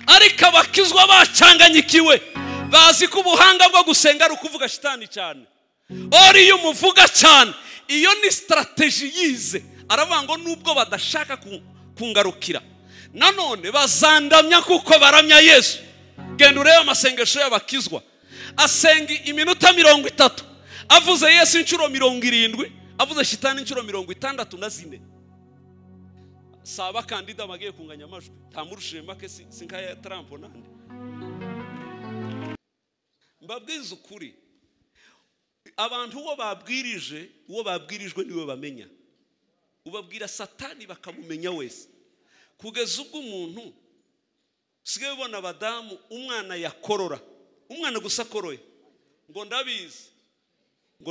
ariko abakizwa bacanganyikiwe bazi ko ubuhanga bwo gusenga ari ukuvuga shitani cyane. Ori iyo umuvuga cyane, iyo ni strategy yize. Aravuga ngo nubwo badashaka kungarukira, nanone bazandamya kuko baramya Yesu. Genda urebe amasengesho y'abakizwa, asenga iminota 30, avuze Yesu inshuro 70, avuze shitani inshuro 64. Saba kandida bagiye kunganya amajwi, tamurushije make sinka ya Trump nande. Mbabwiza ukuri, abantu uwo babwirijwe niwe bamenya. Ubabwira Satani bakamumenya wese. Kugeza ubwo umuntu usigaye ubona abadamu, umwana yakorora, umwana gusa koroye, ngo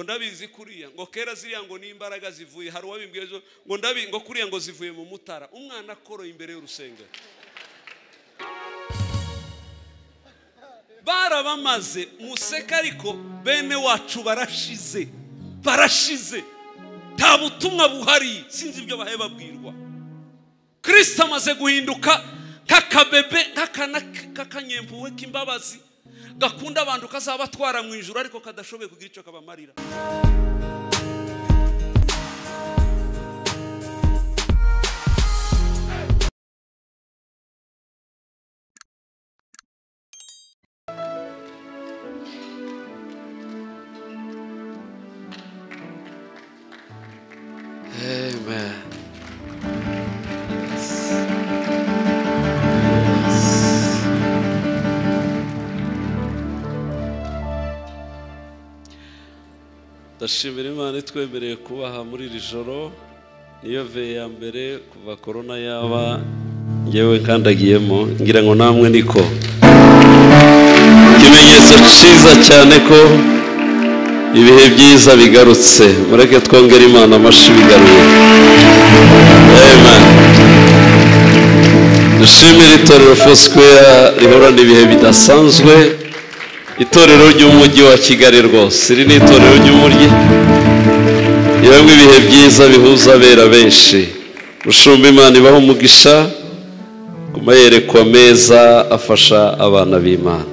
ndabizi kuriya, ngo kera ziriya ngo n'imbaraga zivuye, hari uwabimbwiye ngo kuriya ngo zivuye mu mutara. Umwana akoroye imbere y'urusengero. Barabamaze museka, ariko bene wacu barashize nta butumwa buhari, sinzi ibyo bahe babwirwa. Kristo amaze guhinduka nk'akabebe, nk'akanyempuwe k'imbabazi gakunda abantu kazabatwara mu ijuru, ariko kadashoboye kugira icyo kabamarira. Amen. Ndashimira Imana itwemereye kubaha muri iri joro. Niyo veye ya mbere kuva corona yaba ngewe kandagiyemo, ngira ngo namwe niko. Ikimenyetso cyiza cyane ko ibihe byiza bigarutse. Mureke twongere Imana amashi bigaruye. Amen. Dushimira itorero Foursquare rihorana ibihe bidasanzwe. Itorero ry'umujyi wa Kigali rwose, iri ni itorero ry'umujyi. Yamwe ibihe byiza bihuza abera benshi. Rushumba Imana ibaho umugisha ku mayerekwa meza afasha abana b'Imana.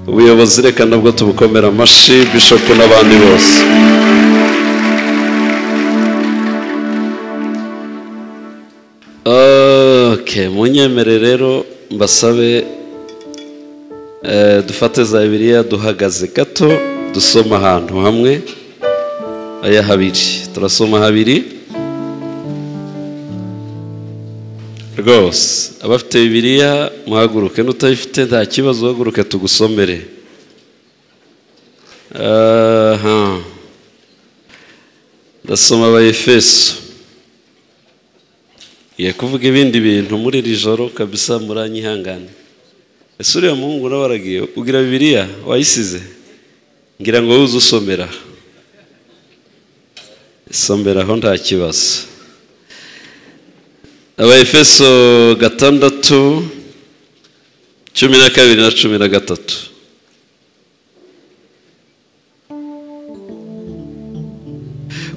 Ubuyobozi reka nabwo tubukomera amashi, Bishop n'abandi bose. Okay, munyemere rero mbasabe dufate za Bibiliya duhagaze gato, dusoma ahantu hamwe aya habiri. Turasoma habiri rwose. Abafite Bibiliya muhaguruke, n'utayifite nta kibazo, uhaguruke tugusomere. Ndasoma Abaefeso. Ye kuvuga ibindi bintu muri iri joro kabisa, muranyihangane. Ese uriya muhungu nawe waragiye ugira Bibiliya wayisize? Ngira ngo uze usomera. Someraho nta kibazo. Abaefeso 6:12 na 13.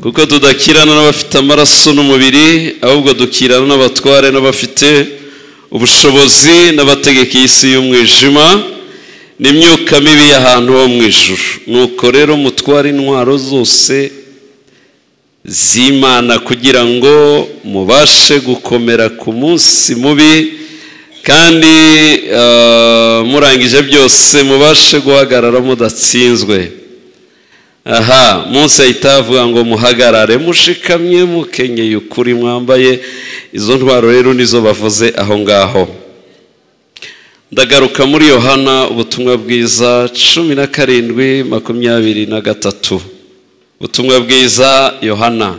Kuko tudakirana n'abafite amaraso n'umubiri, ahubwo dukirana n'abatware n'abafite ubushobozi n'abategeka isi y'umwijima n'imyuka mibi y'ahantu ho mu ijuru. Nuko rero mutware intwaro zose z'Imana kugira ngo mubashe gukomera ku munsi mubi, kandi murangije byose mubashe guhagarara mudatsinzwe. Mose ahita avuga ngo muhagarare mushikamye mukenyeye ukuri, mwambaye izo ntwaro. Rero nizo bavuze aho ngaho. Ndagaruka muri Yohana ubutumwa bwiza 17:23. Ubutumwa bwiza Yohana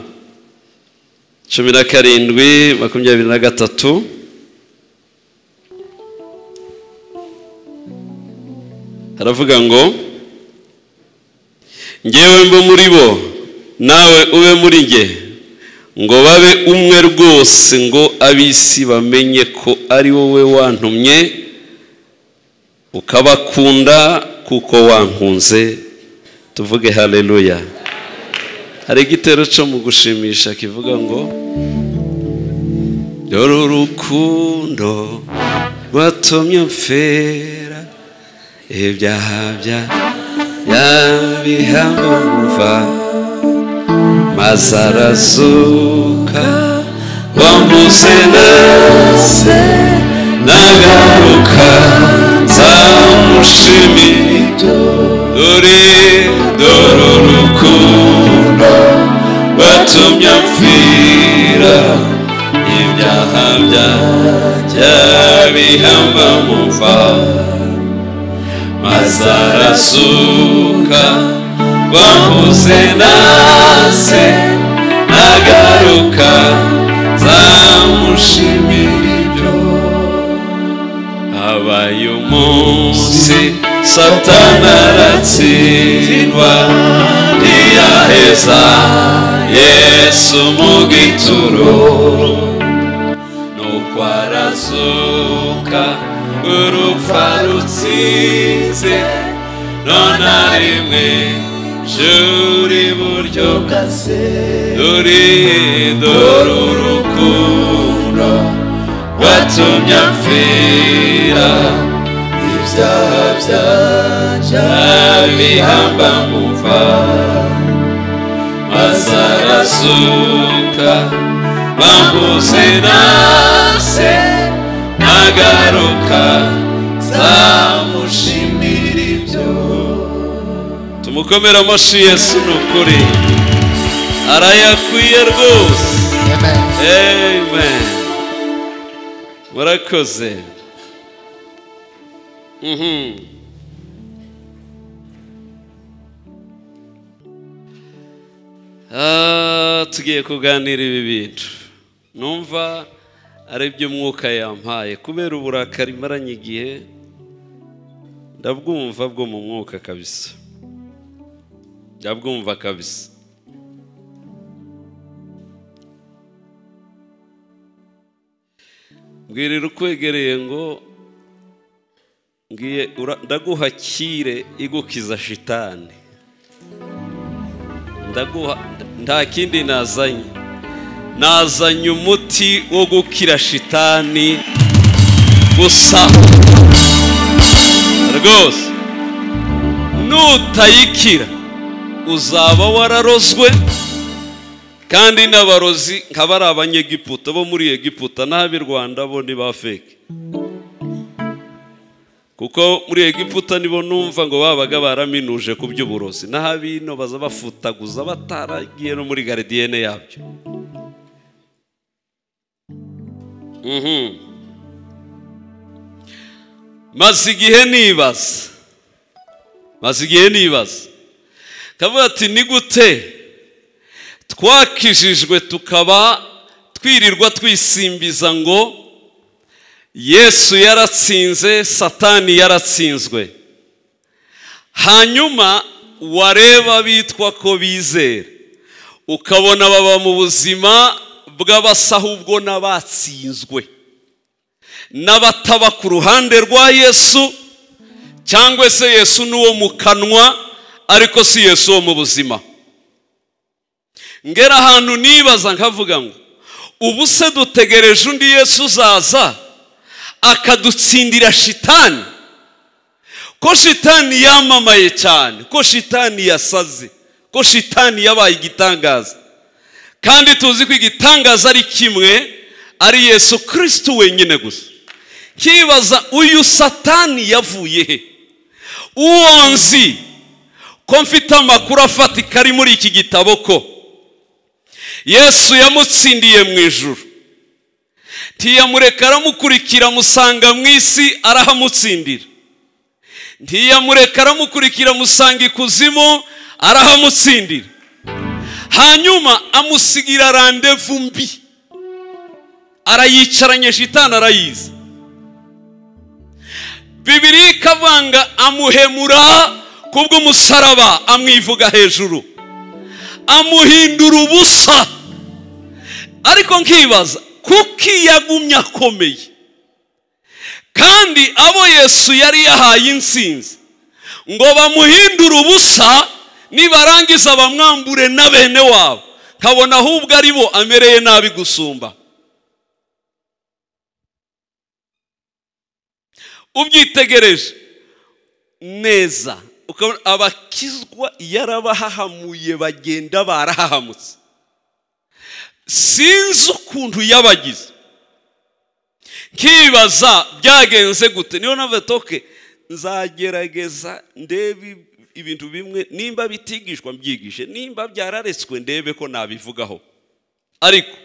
17:23. Haravuga ngo ngewe mbo muri bo nawe ube muri nge, ngo babe umwe rwose, ngo ab'isi bamenye ko ari wowe wantumye ukabakunda kuko wankunze. Tuvuge haleluya. Hari igitero cyo mu gushimisha kivuga ngo dore urukundo watumye mfera ibyaha yabihamba mva maze arazuka wambuze nase nagaruka nzamushimira dore urukundo watumye mfira ibyaha bihamba mva maze arasuka wambuze nase nagaruka nzamushimira ibyo habaye umunsi Satani aratsindwa ntiyaheza Yesu mu gituro nuko arazuka urupfa rutsinze none rimwe juri buryo bwase dore urukundo watumye mfira ibyaha bihamba mva maze arasuka bambuze nase nagaruka nzamushimira ibyo tumukomera amashyi Yesu nukuri arayakwiye rwose. Amen. Murakoze. Tugiye kuganira ibi bintu numva ari iby'umwuka yampaye kubera uburakari maranye igihe ndabwumva bwo mu mwuka kabisa, ndabwumva kabisa. Mbwirira ukwegereye ngo ngiye ndaguha kire igukiza shitani, ndaguha nta kindi nazanye umuti wo gukira shitani gusa rwose. Nutayikira uzaba wararozwe, kandi n'abarozi nk'abari abanyegiputa bo muri Egiputa n'ab'i Rwanda bo ni ba fake, kuko muri Egiputa nibo numva ngo babaga baraminuje ku by'uburozi, n'abino baza bafutaguza bataragiye no muri gardienne yabyo. Maze igihe nibaza kavuga ati ni gute twakijijwe tukaba twirirwa twisimbiza ngo Yesu yaratsinze, Satani yaratsinzwe, hanyuma wareba bitwa ko bizera ukabona baba mu buzima bw'abasahubwo n'abatsinzwe, n'abataba ku ruhande rwa Yesu, cyangwa se Yesu n'uwo mu kanwa ariko si Yesu wo mu buzima. Ngera ahantu nibaza nkavuga ngo ubu se dutegereje undi Yesu uzaza akadutsindira shitani? Ko shitani yamamaye cyane, ko shitani yasaze, ko shitani yabaye igitangaza, kandi tuzi ko igitangaza ari kimwe, ari Yesu Kristo wenyine gusa. Kibaza uyu Satani yavuye he? Uwo nzi ko mfite amakuru afatika ari muri iki gitabo ko Yesu yamutsindiye mu ijuru, ntiyamureka aramukurikira musanga mu isi arahamutsindira, ntiyamureka aramukurikira musanga ikuzimu arahamutsindira, hanyuma amusigira randevu mbi, arayicaranye shitani arayizi. Bibiliya ikavanga amuhemura kubw'umusaraba, amwivuga hejuru, amuhindura ubusa. Ariko nkibaza kuki yagumye akomeye, kandi abo Yesu yari yahaye insinzi ngo bamuhindura ubusa, nibarangiza bamwambure na bene wabo, kabona ahubwo ari bo amereye nabi gusumba. ubyitegereje neza abakizwa yarabahahamuye bagenda barahahamutse. Sinzi ukuntu yabagize, nkibaza byagenze gute. Niyo navetoke nzagerageza ndebe ibintu bimwe, nimba bitigishwa mbyigishe, nimba byararetswe ndebe ko nabivugaho, ariko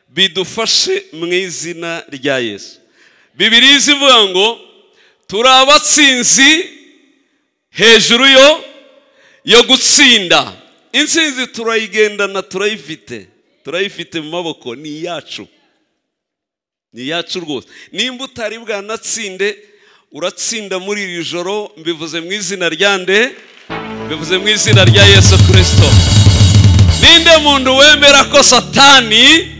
bidufashe mu izina rya Yesu. Bibiliya ivuga ngo turi abatsinzi hejuru yo gutsinda. Intsinzi turayigendana, turayifite mu maboko, ni yacu rwose. Nimba utari bwanatsinde, uratsinda muri iri joro. Mbivuze mu izina rya nde? Mbivuze mu izina rya Yesu Kristo. Ninde muntu wemera ko Satani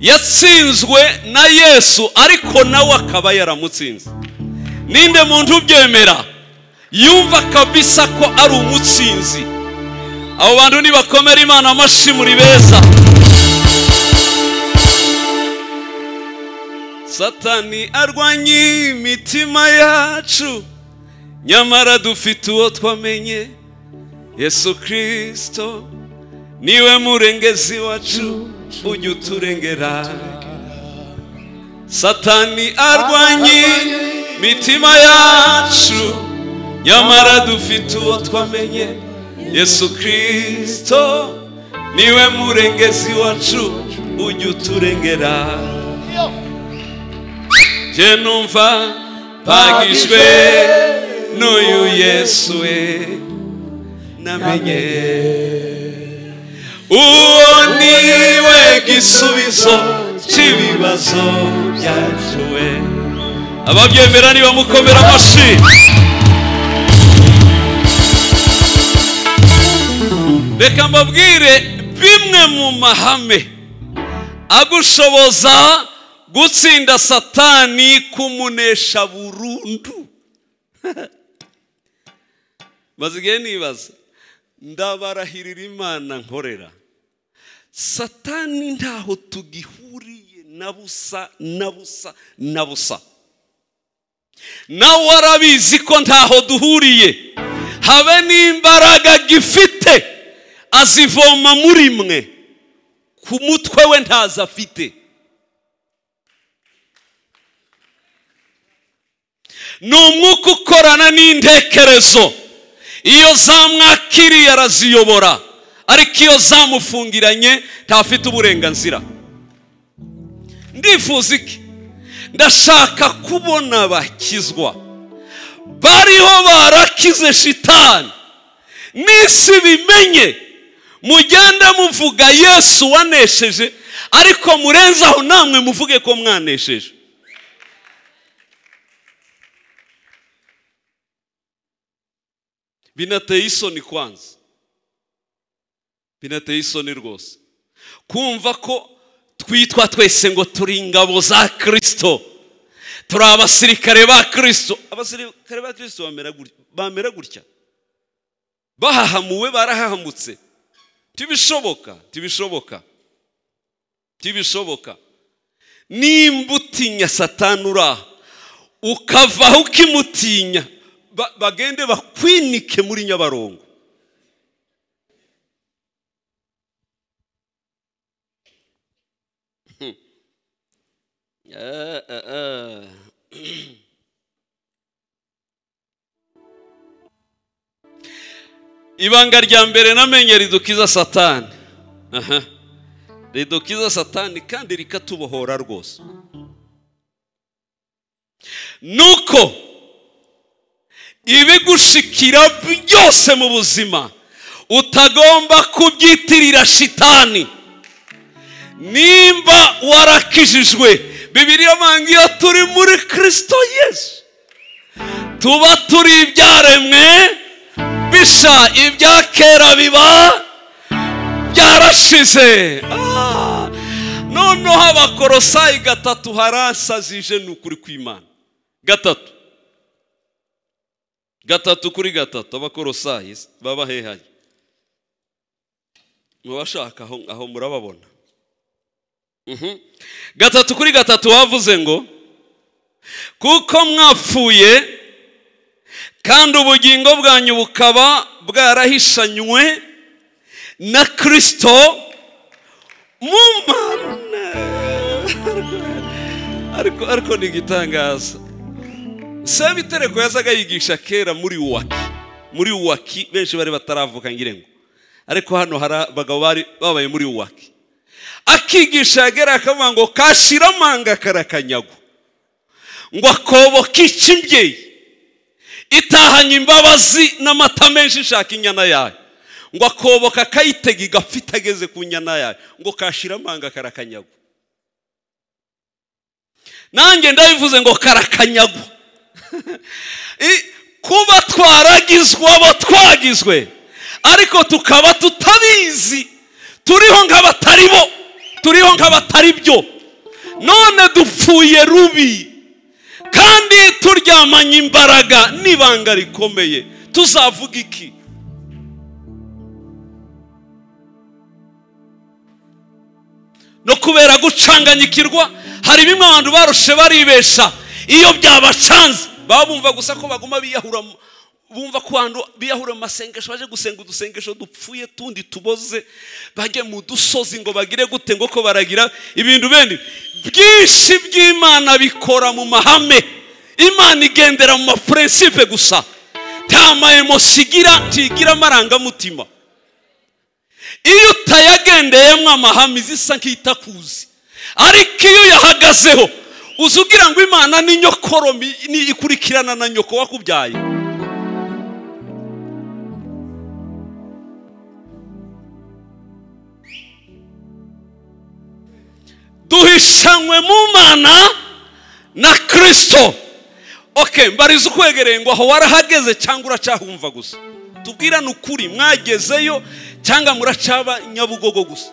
yatsinzwe na Yesu ariko nawe akaba yaramutsinze? Ninde muntu ubyemera yumva kabisa ko ari umutsinzi? Abo bantu nibakomera Imana amashyi muri beza. Satani arwanya imitima yacu, nyamara dufite uwo twamenye, Yesu Kristo niwe murengezi wacu, ujya uturengera. Satani arwanya imitima yacu, nyamara dufite uwo twamenye, Yesu Kristo niwe murengezi wacu, ujya uturengera. Je numva bagishwe n'uyu Yesu we namenye, uwo niwe gisubizo cy'ibibazo byacu we. Ababyemera niba mukomera amashyi. Reka mbabwire bimwe mu mahame agushoboza gutsinda Satani, kumunesha burundu. Bazigiye nibaza, ndabarahirira Imana nkorera, Satani ntaho tugihuriye na busa. Nawe arabizi ko ntaho duhuriye, habe n'imbaraga gifite azivoma muri mwe, ku mutwe we ntazo afite. Ni umwuka ukorana n'intekerezo. Iyo zamwakiriye araziyobora, ariko iyo zamufungiranye ntafite uburenganzira. Ndifuza iki? Ndashaka kubona bakizwa bariho barakize shitani, n'isi bimenye. Mugende muvuga Yesu wanesheje, ariko murenzaho namwe muvuge ko mwanesheje. Binateye isoni kwanza, binateye isoni rwose kumva ko twitwa twese ngo turi ingabo za Kristo, turi abasirikare ba Kristo. Abasirikare ba Kristo bamera gutya, bahahamuwe, barahahamutse. Tibishoboka. Nimba utinya Satani uraha, ukavaho ukimutinya, bagende bakwinike muri Nyabarongo. Ibanga rya mbere namenye ridukiza Satani, ridukiza Satani kandi rikatubohora rwose, nuko ibigushikira byose mu buzima utagomba kubyitirira shitani. Nimba warakijijwe, Bibiliya mangiyo turi muri Kristo Yesu, tuba turi ibyaremwe bisha, ibya kera biba byarashize. Noneho Abakolosayi 3 harasazije n'ukuri kw'Imana. 3:3 Abakolosayi baba hehaye, mubashaka aho murababona. 3:3 wavuze ngo kuko mwapfuye kandi ubugingo bwanyu bukaba bwarahishanywe na Kristo mu Mana. Ariko ni igitangaza. Sebitereko yazaga yigisha kera muri Uwaki benshi bari bataravuka ngirengo, ariko hano hari abagabo bari babaye muri Uwaki. Akigisha yagera akavuga ngo kashira amanga karakanyago, ngo akobo k'ikimbyeyi itahanye imbabazi n'amata menshi ishaka inyana yayo, ngo akobo kakayitega igapfita ageze ku nyana yayo, ngo kashira amanga karakanyago. Nanjye ndabivuze ngo karakanyago. Kuba twaragizwe abo twagizwe, ariko tukaba tutabizi, turiho nk'abatari bo, turiho nk'abatari byo, none dupfuye rubi kandi turyamanye imbaraga n'ibanga rikomeye. Tuzavuga iki? No kubera gucanganyikirwa, hari bimwe abantu barushe baribesha, iyo byabacanze babumva gusa ko baguma biyahura, bumva ko abantu biyahura mu masengesho, baje gusenga udusengesho dupfuye tundi tuboze, bajye mu dusozi ngo bagire gute, ngo ko baragira ibintu bene byinshi by'Imana bikora mu mahame. Imana igendera mu maprincipe gusa, nta maemosigira, ntigira amarangamutima. Iyo utayagendeyemo amahame zisa nk'itakuzi, ariko iyo yahagazeho uzugira ngo Imana ni nyokoromi, ni ikurikirana na nyoko wakubyaye. Duhishanywe mu Mana na Kristo. Okay, mbariza ukwegereye ngo aho warahageze cyangwa uracahumva gusa. Tubwirane ukuri, mwagezeyo cyangwa muracaba Nyabugogo gusa.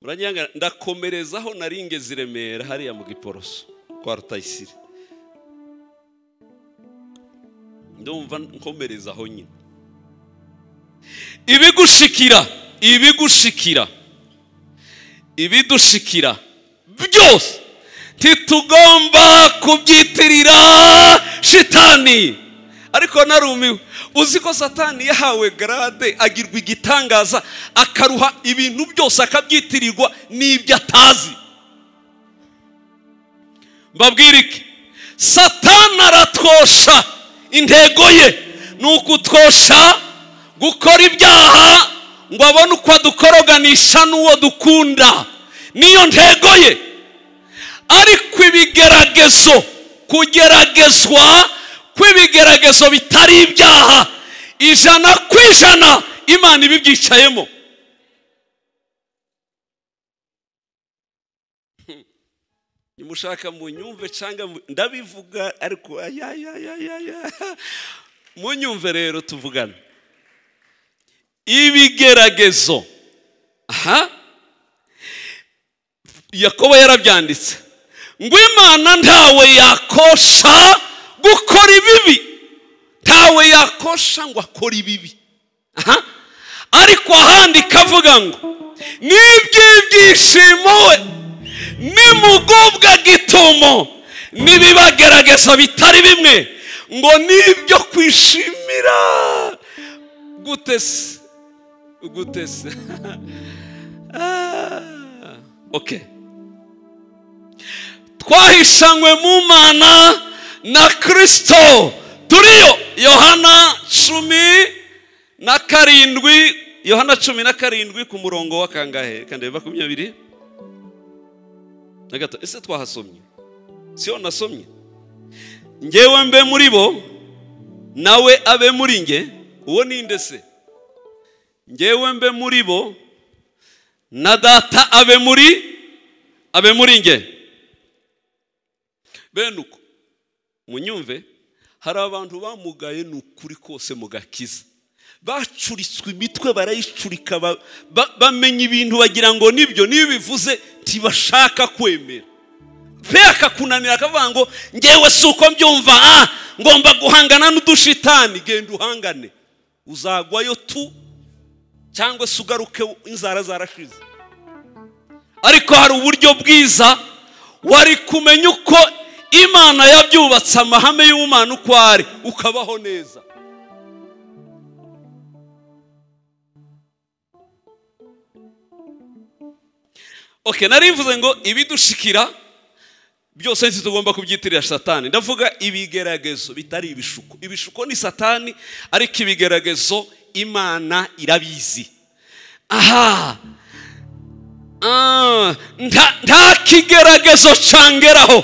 Muranyanga ndakomerezaho naringeze Remera hariya mu Giporoso kwa Rutayisire. Ndumva nkomerezaho nyine. Ibidushikira byose ntitugomba kubyitirira shitani. Ariko narumiwe, uzi ko Satani yahawe grade, agirwa igitangaza, akaruha ibintu byose akabyitirirwa n'ibyo atazi. Mbabwira iki? Satani aratwosha, intego ye ni ukutwosha gukora ibyaha ngo abone uko adukoroganisha n'uwo dukunda, niyo ntego ye. Ariko ibigeragezo, kugeragezwa kw'ibigeragezo bitari ibyaha, 100% Imana ibibyicayemo. Nimushaka mu nyumve cyangwa ndabivuga, ariko mu nyumve rero tuvugana. Ibigeragezo, Yakobo yarabyanditse ngo Imana ntawe yakosha gukora ibibi, ntawe yakosha ngo akora ibibi. Ariko ahandi kavuga ngo n'iby'ibyishimo we nimugubwa gitumo n'ibibagerageza bitari bimwe, ngo nibyo kwishimira. Gutese Okay, twahishanywe mu Mana na Kristo, turiyo. Yohana 17 ku murongo wa kangahe? Kandi 20 na gato. Ese twahasomye? Sio nasomye? Ngewe mbe muri bo nawe abe muri nge. Uwo ninde se? Ngewe mbe muri bo na data abe muri nge. Benuko munyumve, hari abantu bamugaye n'ukuri kose mugakiza, bacuritswe imitwe barayicurika, bamenya ibintu bagira ngo nibyo, niyo bivuze ntibashaka kwemera. pe akakunanira akavuga ngo ngewe si uko mbyumva, ngomba guhangana n'udushitani. Genda uhangane, uzagwayo tu, cyangwa se ugaruke inzara zarashize. Ariko hari uburyo bwiza wari kumenya uko Imana yabyubatse amahame y'Imana uko ari, ukabaho neza. Okay, narivuze ngo ibidushikira byose ntitugomba kubyitirira Satani. Ndavuga ibigeragezo bitari ibishuko. Ibishuko ni Satani, ariko ibigeragezo Imana irabizi. Nta kigeragezo cangeraho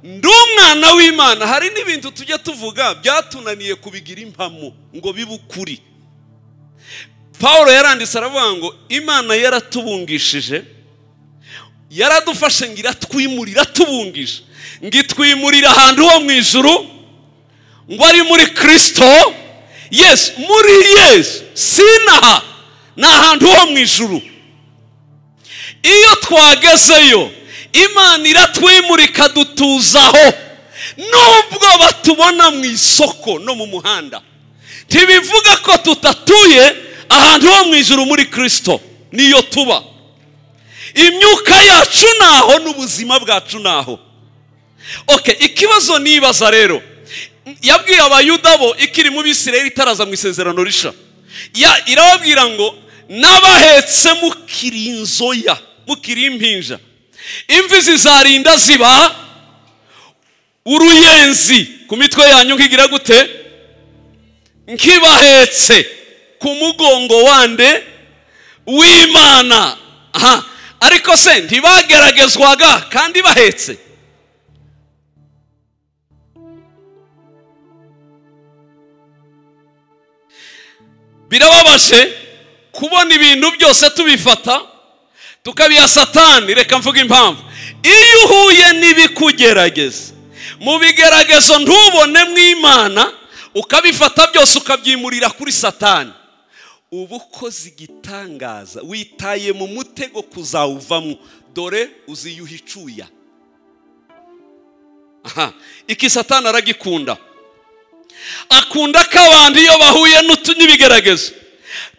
ndi umwana w'Imana. Hari n'ibintu tujya tuvuga byatunaniye kubigira impamo ngo bibe ukuri. Paulo yaranditse aravuga ngo Imana yaratubungishije, yaradufashe ngo iratwimurira, tubungije ngo itwimurira ahantu ho mu ijuru, ngo ari muri Kristo Yesu. Muri Yesu sinaha, ni ahantu ho mu ijuru. Iyo twagezeyo Imana iratwimurika dutuzaho, nubwo batubona mu isoko no mu muhanda. Ntibivuga ko tutatuye ahantu ho mu ijuru muri Kristo, niyo tuba. Imyuka yacu naho n'ubuzima bwacu naho. Okay, ikibazo nibaza rero, yabwiye abayuda bo ikiri mu Bisirayeli itaraza mu isezerano risha, irababwira ngo nabahetse mukiri inzoya, mukiri impinja, imvi zizarinda ziba uruyenzi ku mitwe yanyu. Nkigira gute? Nkibahetse ku mugongo wande w'Imana. Ariko se ntibageragezwaga kandi bahetse? Birababaje kubona ibintu byose tubifata tukabiha Satani. Reka mvuga impamvu. Iyo uhuye n'ibikugerageza, mu bigeragezo ntubone mu Imana, ukabifata byose ukabyimurira kuri Satani, uba ukoze igitangaza, witaye mu mutego kuzawuvamo. Dore uziyuha icuya. Iki Satani aragikunda. Akunda ko abantu iyo bahuye n'ibigeragezo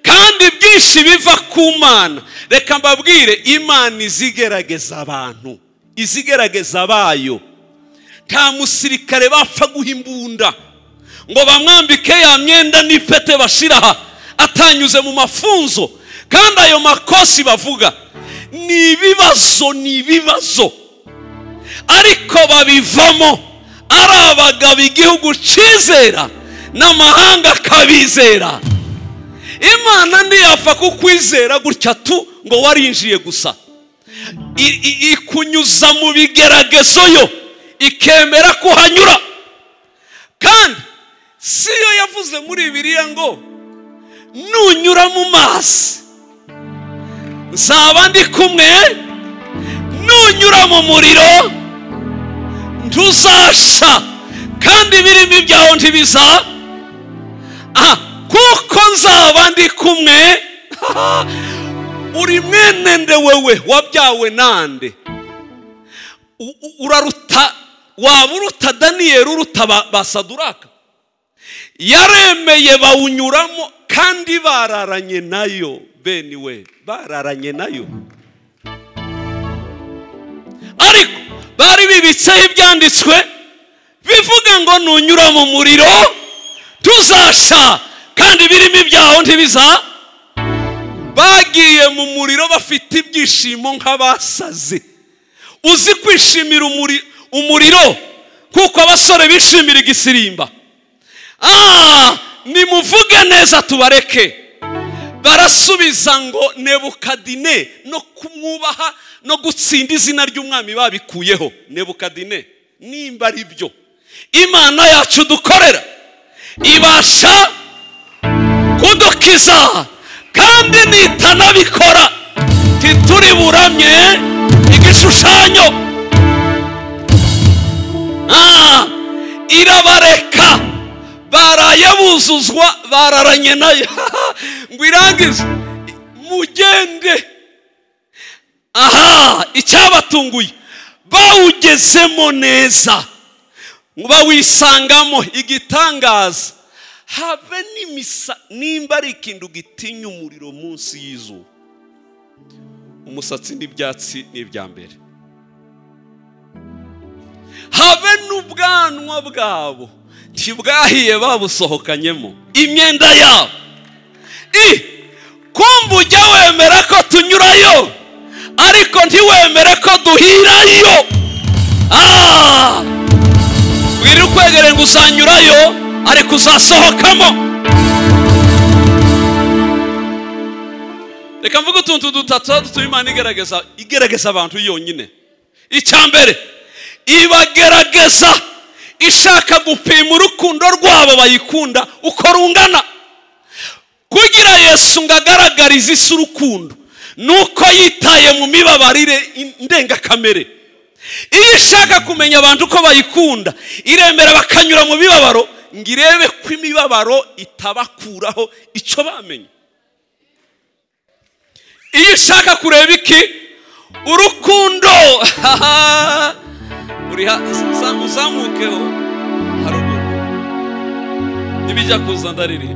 kandi byinshi biva ku Mana. Reka mbabwire, Imana izigerageza abantu, izigerageza bayo. Nta musirikare bapfa guha imbunda ngo bamwambike ya myenda n'ipete bashiraha atanyuze mu mafunzo. Kandi ayo makosi bavuga ni ibibazo, ariko babivamo ari abagabo igihugu cyizera n'amahanga kabizera. Imana ntiyapfa kukwizera gutya tu ngo warinjiye gusa, ikunyuza mu bigeragezo yo ikemera kuhanyura. Kandi siyo yavuze muri Bibiliya ngo nunyura mu mazi nzaba ndi kumwe, nunyura mu muriro ntuzasha, kandi ibirimi byawo ntibiza, kuko nzaba ndi kumwe. Uri mwene nde wewe? Wabyawe nande? Uraruta, waba uruta Daniyeli, uruta ba Saduraka? Yaremeye bawunyuramo kandi bararanye nayo. Beni we, bararanye nayo, ariko bari bibitseho ibyanditswe bivuga ngo nunyura mu muriro tuzasha, kandi ibirimi byaho ntibiza. Bagiye mu muriro bafite ibyishimo nk'abasaze. Uzi kwishimira umuriro kuko abasore bishimira igisirimba. Nimuvuge neza tubareke. Barasubiza ngo Nebukadine no kumwubaha no gutsinda izina ry'umwami babikuyeho. Nebukadine, nimba ari byo Imana yacu dukorera ibasha kudukiza, kandi nitanabikora tituri buramye igishushanyo, irabareka. Baraye buzuzwa, bararanye nayo ngo irangize mugende. Icyabatunguye bawugezemo neza bawisangamo igitangaza. Habe nimba ari ikintu gitinya umuriro munsi y'izuba, umusatsi n'ibyatsi n'ibya mbere. Habe n'ubwanwa bwabo ntibwahiye babusohokanyemo imyenda yabo. Kumva ujya wemera ko tunyurayo ariko ntiwemere ko duhirayo. Wiri ukwegere ngo uzanyurayo ariko uzasohokamo. Reka mvuga utuntu dutatu dutuma Imana igerageza abantu yonyine. Icya mbere, ibagerageza ishaka gupima urukundo rwabo bayikunda uko rungana. Kugira Yesu ngo agaragarize isi urukundo nuko yitaye mu mibabarire ndengakamere. Iyo ishaka kumenya abantu ko bayikunda iremera bakanyura mu bibabaro ngo irebe ko imibabaro itabakuraho icyo bamenye. Iyo ishaka kureba iki urukundo uzamukeho haruguru nibijya kuza ndariri.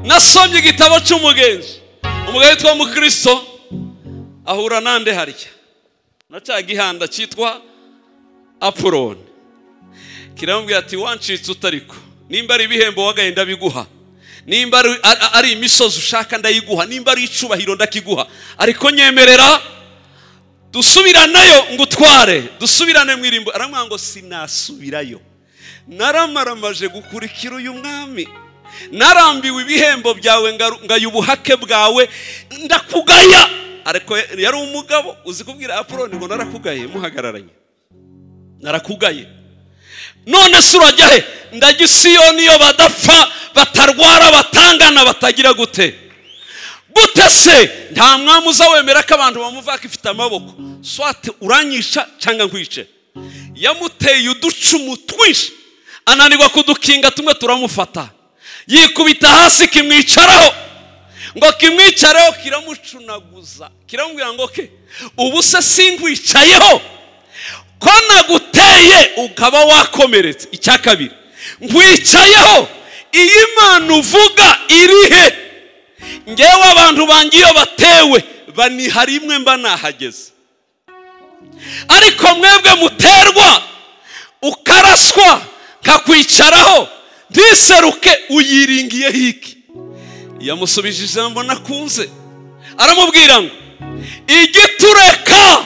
Nasomye igitabo cy'umugenzi. Umugabo witwa Mukristo ahura nande harya na cya gihanda cyitwa Apoloni. Kiramubwira ati wancitse utariko, nimba ari ibihembo wagenda biguha, nimba ari imisozi ushaka ndayiguha, nimba ari icubahiro ndakiguha, ariko nyemerera dusubiranayo ngutware, dusubirane mwirimbo. Aramwanga ngo sinasubirayo, naramaramaje gukurikira uyu mwami, narambiwe ibihembo byawe ngayo ubuhake bwawe, ndakugaya. Ariko yari umugabo uzi kubwira Apoloni ngo narakugaye, muhagararanye narakugaye. None se urajya he? Ndajya i Siyoni iyo badapfa batarwara batangana batagira gute se. Nta mwami uzawemera ko abantu bamuvaka ifite amaboko. Swate uranyisha cyangwa nkwice. Yamuteye uducumu twinshi ananirwa kudukinga, tumwe turamufata, yikubita hasi kimwicaraho. Ngo kimwicareho kiramucunaguza, kiramubwira ngo ubu se singwicayeho ko naguteye ukaba wakomeretse. Icya kabiri, nkwicayeho iyi Imana uvuga irihe? Ngewe abantu bangiye iyo batewe baniha rimwe mba nahageze, ariko mwebwe muterwa ukaraswa kakwicaraho ntiseruke uyiringiye hiki. Yamusubije ijambo nakunze, aramubwira ngo igitureka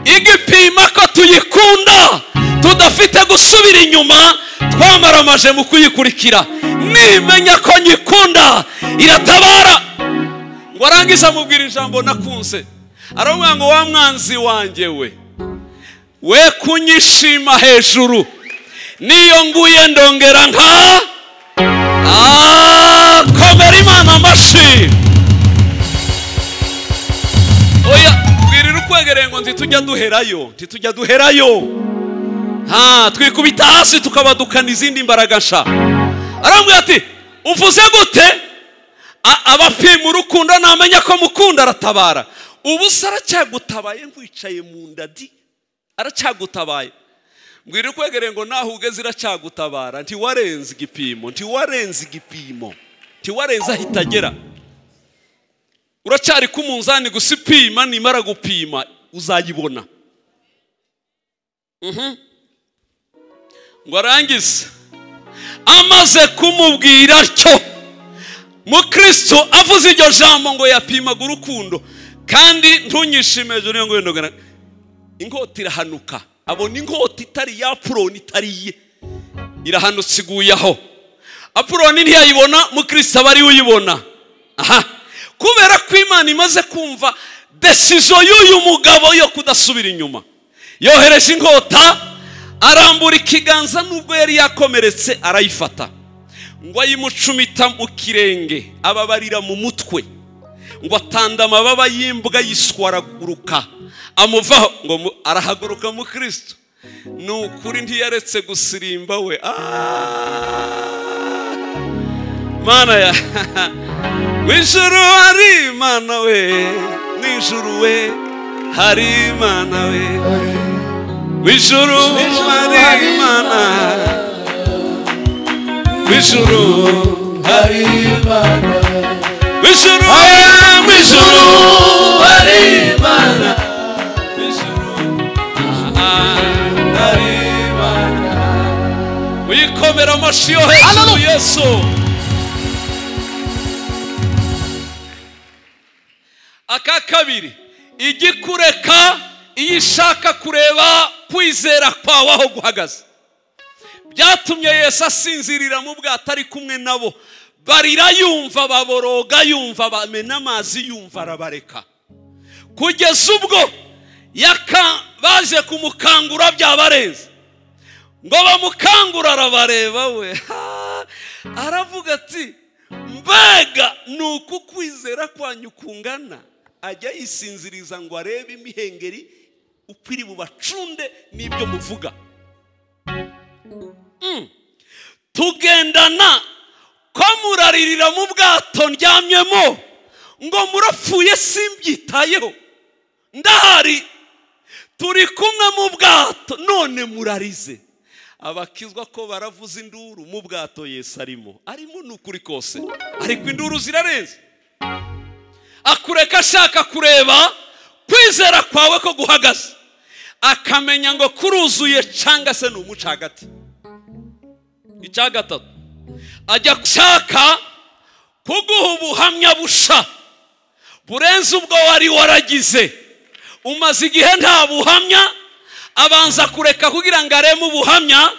igipima ko tuyikunda tudafite gusubira inyuma, twamaramaje mu kuyikurikira. Nimenya ko nyikunda iratabara. Ngo arangiza amubwira ijambo nakunze, aramubwira ngo wa mwanzi wanjye we kunyishima hejuru, niyo nguye ndongera nka komera Imana amashyi. Oya bwirira ukwegereye ngo ntitujya duherayo, twikubita hasi tukabadukana izindi mbaraga nsha. Arambwira ati uvuze gute? Abapima urukundo namenya ko mukunda aratabara. Ubu se aracyagutabaye nkwicaye mu ndadi, aracyagutabaye. Mbwira ukwegereye ngo naho ugeze iracagutabara. Ntiwarenze igipimo, ntiwarenze ahitagera. Uracyari ku munzani gusa ipima, nimara gupima uzayibona. Ngo arangize amaze kumubwira atyo, Mukristo avuze iryo jambo ngo yapimaga urukundo kandi ntunyishime hejuru yo ngo inkota irahanuka. Abona inkota itari ya Apoloni, itariye, irahanutse iguyaho. Apoloni ntiyayibona, Mukristo aba ari uyibona. Kubera ko Imana imaze kumva decision y'uyu mugabo yo kudasubira inyuma, yohereje inkota, arambura ikiganza nubwo yari yakomeretse arayifata, ngo ayimucumita mu kirenge, ababarira mu mutwe, ngo atanda amababa y'imbwa yiswaraguruka amuvaho. Ngo arahaguruka Mukristo, nukuri ntiyaretse gusirimba we. Mana ya mwijuru ari Imana we, mwijuru we hari Imana we w'ijuru hari Imana w'ijuru hari Imana w'ijuru hari Imana hari Imana wikomera amashyi yo hejuru Yesu. Aka kabiri, igikureka iyo ishaka kureba kwizera kwawe aho guhagaze. Byatumye Yesu asinzirira mu bwato ari kumwe nabo, barira yumva, baboroga yumva, bamena amazi yumva, arabareka. Kugeza ubwo baje kumukangura byabarenze, ngo bamukangura arabareba we aravuga ati mbega nuko kwizera kwanyu kungana. Ajya yisinziriza ngo arebe imihengeri ukwiri bubacunde n'ibyo muvuga. Tugendana ko muraririra mu bwato ndyamyemo, ngo murapfuye simbyitayeho, ndahari turi kumwe mu bwato none murarize. Abakizwa ko baravuza induru mu bwato Yesu arimo n'ukuri kose, ariko induru zirarenze. Akureka ashaka kureba kwizera kwawe ko guhagaze, akamenya ngo kuruzuye cyangwa se n'umuca hagati. Icya gatatu, ajya gushaka kuguha ubuhamya busha burenze ubwo wari waragize. Umaze igihe nta buhamya, abanza kureka kugira ngo areme ubuhamya.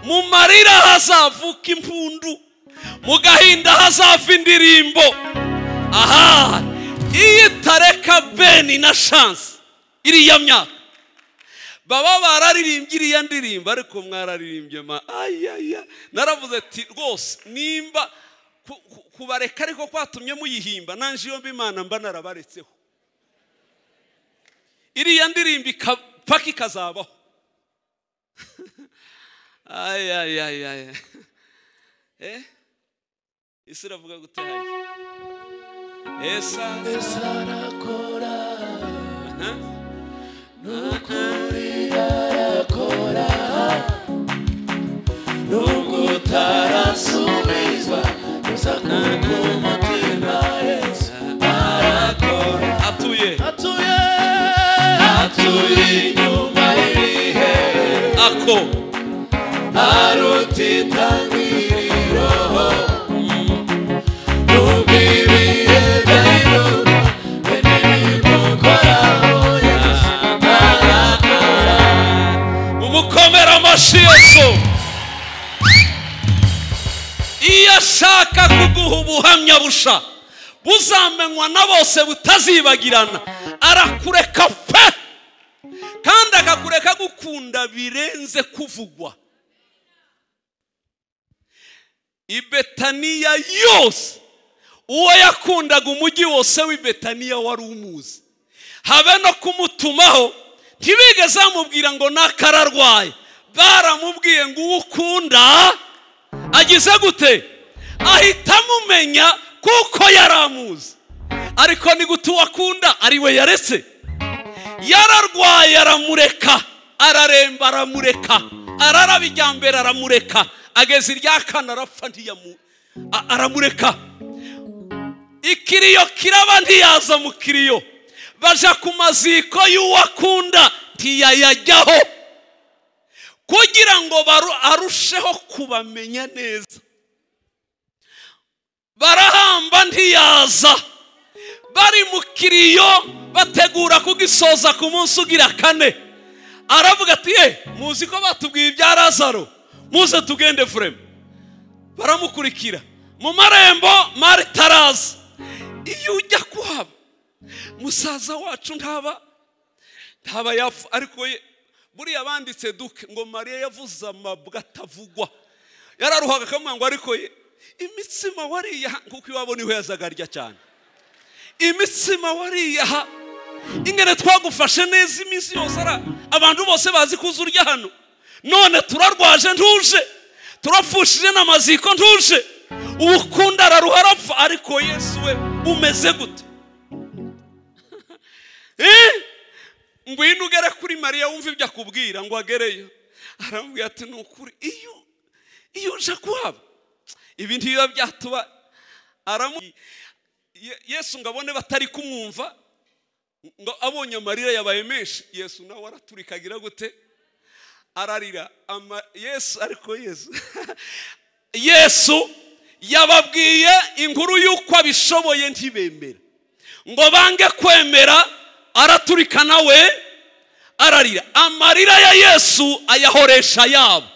Mu marira hazavuka impundu, mu gahinda hazava indirimbo. Aha, iyo itareka Beni na Chance iriya myaka, baba bararirimbye iriya ndirimbo, ariko mwararirimbye naravuze ati rwose nimba kubareka ariko kwatumye muyihimba, nanje iyo Imana mba narabaretseho. Iriya ndirimbo paka ikazabaho. Isi iravuga gute hayi? Esa arakora nukuri arakora nubwo utarasubizwa gusa kuko umutima Yesu arakora. Atuye inyuma y'ibihe ako arutitangiriro nubwo ibihe byahinduka benebigukoraho Yesu arakora. umukomera amashyi Yesu. Iyo ashaka kuguha ubuhamya busha buzamenywa na bose butazibagirana, arakureka pe, kandi akakureka gukunda birenze kuvugwa. I Betaniya yose, uwo yakundaga umujyi wose w'i Betaniya wari umuzi, habe no kumutumaho ntibigeze bamubwira ngo nakararwaye. Baramubwiye ngo uwo ukunda agize gute, ahita amumenya kuko yaramuzi. Ariko ni gute wakunda ari we yaretse? Yararwaye aramureka, araremba aramureka, araraba ijyambere aramureka, ageze irya kane arapfa aramureka. Ikiriyo kiraba ntiyaza mu kiriyo, baja ku maziko y'uwakunda ntiyayajyaho, kugira ngo arusheho kubamenya neza. Barahamba ntiyaza, bari mu kiriyo bategura kugisoza ku munsi ugira kane. Aravuga ati muzi ko batubwiye ibya Lazaro, muze tugende freme. Baramukurikira mu marembo, Marita araza. Iyo ujya kuhaba musaza wacu ntaba yapfa, ariko buriya banditse duke ngo Mariya yavuze amabwa atavugwa. Yararuhaga akamubwira ngo ariko imitsima wariyaha, kuko iwabo niho yazaga arya cyane. Imitsima wariyaha, ingene twagufashe neza iminsi yose, abantu bose bazi kuza urya hano, none turarwaje ntuje, turapfushije n'amaziko ntuje, ukunda araruha arapfa, ariko Yesu we umeze gute? ngwino ugere kuri Mariya wumva ibyo akubwira ngo agereyo. Aramubwira ati nukuri iyo uje kuhaba ibi ntibiba byatuba. Yesu ngabone batari kumwumva ngo abonye amarira yabaye menshi, Yesu nawe araturikagira gute? Ararira. Yesu ariko Yesu yababwiye inkuru y'uko abishoboye ntibemera, ngo bange kwemera, araturika nawe ararira. Amarira ya Yesu ayahoresha yabo.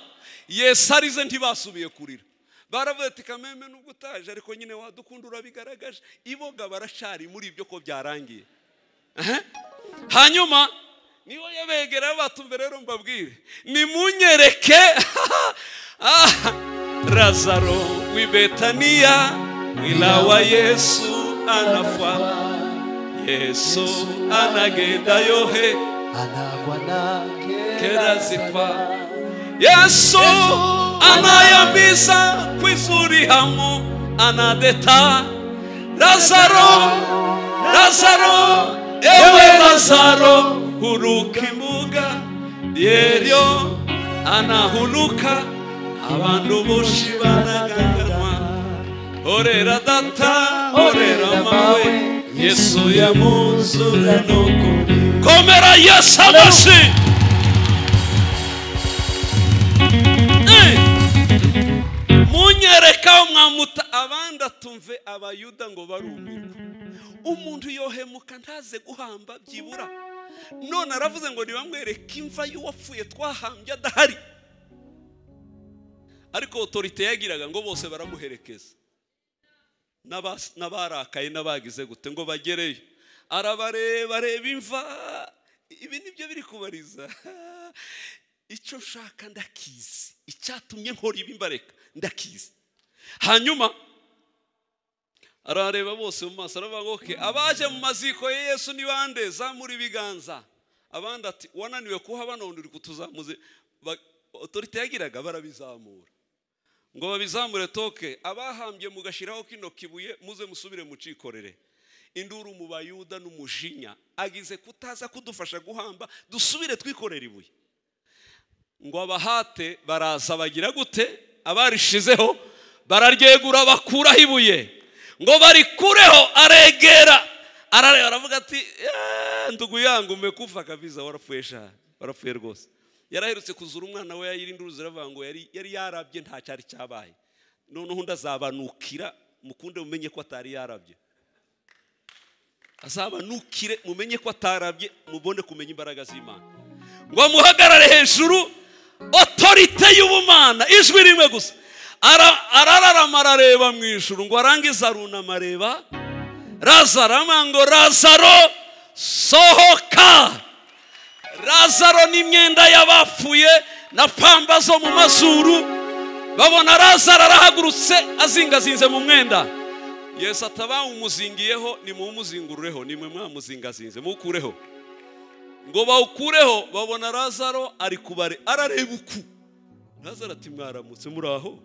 Yesu arize ntibasubiye kurira. Baravuga ati kameme nubwo utaje ariko nyine wadukunda urabigaragaje. Iboga barashari muri ibyo ko byarangiye. Hanyuma niho yabegera batumve rero mbabwire nimunyereke Lazaro w'i Betania mwila wa Yesu anafa. Yesu anagenda yohe anagwa na kerazipa. Yesu anayamiza kwizuri hamu anadeta. Lazaro ewe Lazaro huruka imbuga yeryo anahuluka abantu boshi banaganganwa. Orera data orera mawe Yesu yamuzura nukuri. Komera Yesu amashi. Munyereka umwamuta abanda tumve abayuda ngo barumirwa. Umuntu yohemuka ntaze guhamba byibura. None aravuze ngo nibamwereka imva y'uwapfuye twahambye adahari. Ariko autorite yagiraga ngo bose baramuherekeza. Nabarakaye nabagize gute ngo bagereyo. Arabareba imva. Ibi nibyo biri kubariza. Icyo nshaka ndakizi. Icyatumye nkora ibi mbareka ndakizi. Hanyuma arareba bose mu maso aravuga ngo okay, abaje mu maziko ya Yesu ni bande? Zamura ibiganza. Abandi ati wananiwe kuhaba none uri kutuzamuze. Autorite yagiraga barabizamura. Ngo babizamure toke abahambye mugashiraho kino kibuye muze musubire mucikorere. Induru mu bayuda n'umujinya agize kutaza kudufasha guhamba dusubire twikorera ibuye. Ngo abahate baraza bagira gute? Abarishizeho bararyegura bakuraho ibuye. Ngo barikureho aregera arareba aravuga ati ndugu yangu umekufa kabisa, warapfuye rwose. Yaraherutse kuzura umwana we yayiri induru ziravuga ngo yari yarabye nta cyari cyabaye. Noneho ndazabanukira mukunde mumenye ko atari yarabye. Azabanukire mumenye ko atarabye mubone kumenya imbaraga z'Imana. Ngo muhagarare hejuru autorite y'ubumana ijwi rimwe gusa. Arararama arareba mu ijuru ngo arangiza arunama areba Lazaro ngo Lazaro sohoka. Lazaro n'imyenda y'abapfuye na pamba zo mu mazuru. Babona Lazaro arahagurutse azingazinze mu mwenda. Yesu ataba umuzingiyeho ni mumuzingurureho nimwe mwamuzingazinze mukureho. Ngo bawukureho babona Lazaro ari kubare arareba uku. Lazaro ati mwaramutse muraho.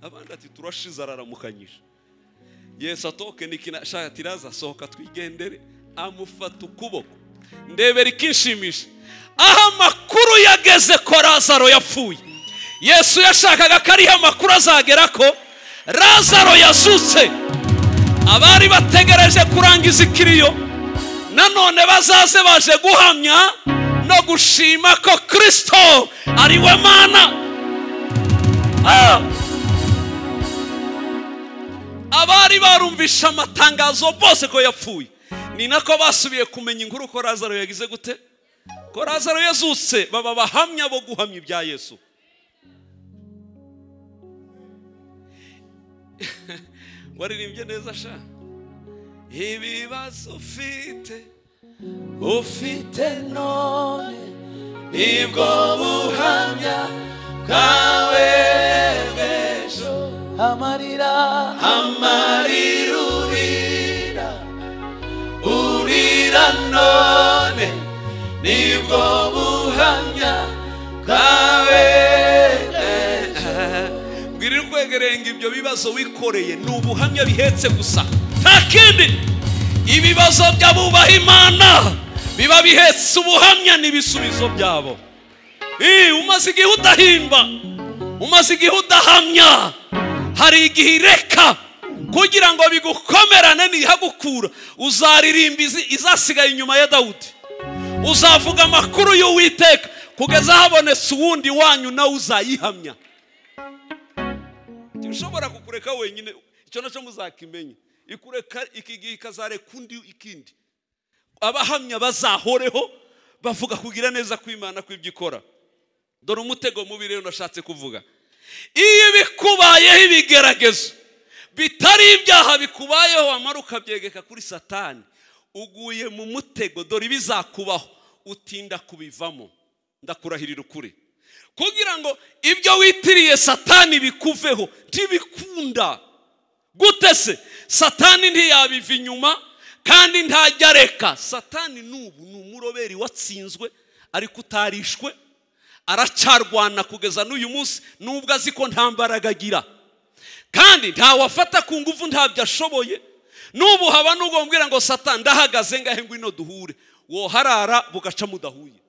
Abandi ati turashize araramukanyije. Yesu atoke nikina shati Lazaro sohoka twigendere. Amufata ukuboko ndebera ikishimisha. Aha makuru yageze ko Lazaro yapfuye. Yesu yashakaga kari amakuru azagera ko Lazaro yazutse. Abari bategereje kurangiza ikiriyo nanone bazaze baje guhamya no gushima ko Kristo ari we Mana. Abari barumvisha amatangazo bose ko yapfuye ni nako basubiye kumenya inkuru ko Lazaro yagize gute? Ko Lazaro yazutse. Baba bahamya bo guhamya ibya Yesu. Waririmbye neza sha. Ibibazo ufite none nibwo buhamya bwawe bw'ejo. Amarira urira none nibwo buhamya bwawe. Ngiri kwegerenga ibyo bibazo wikoreye n'ubuhamya bihetse gusa nta kindi. Ibibazo by'abubaha Imana biba bihetse ubuhamya n'ibisubizo byabo. Umaze igihe udahimba, umaze igihe udahamya, hari igihe ireka kugira ngo bigukomerane nihagukura. Uzaririmba izasigaye inyuma ya Dawudi, uzavuga amakuru y'Uwiteka kugeza habonetse uwundi wanyu nawe uzayihamya. Ushobora kukureka wenyine, icyo nacyo muzakimenye. Ikureka iki gihe ikazareka undi ikindi. Abahamya bazahoreho bavuga kugira neza kw'Imana kw'ibyo ikora. Dore umutego mubi rero nashatse kuvuga. Iyo bikubayeho ibigeragezo bitari ibyaha bikubayeho, amara ukabyegeka kuri Satani, uguye mu mutego. Dore ibizakubaho utinda kubivamo. Ndakurahirira ukuri kugira ngo ibyo witiriye Satani bikuveho. Ntibikunda. Gute se? Satani ntiyabiva inyuma kandi ntajya reka. Satani n'ubu ni umuroberi watsinzwe ariko utarishwe, aracarwana kugeza n'uyu munsi, nubwo azi ko nta mbaraga agira kandi ntawafata ku nguvu, ntabyo ashoboye. N'ubu haba n'ubwo mbwira ngo Satani ndahagaze ngahe ngwino duhure, woharara bugaca mudahuye.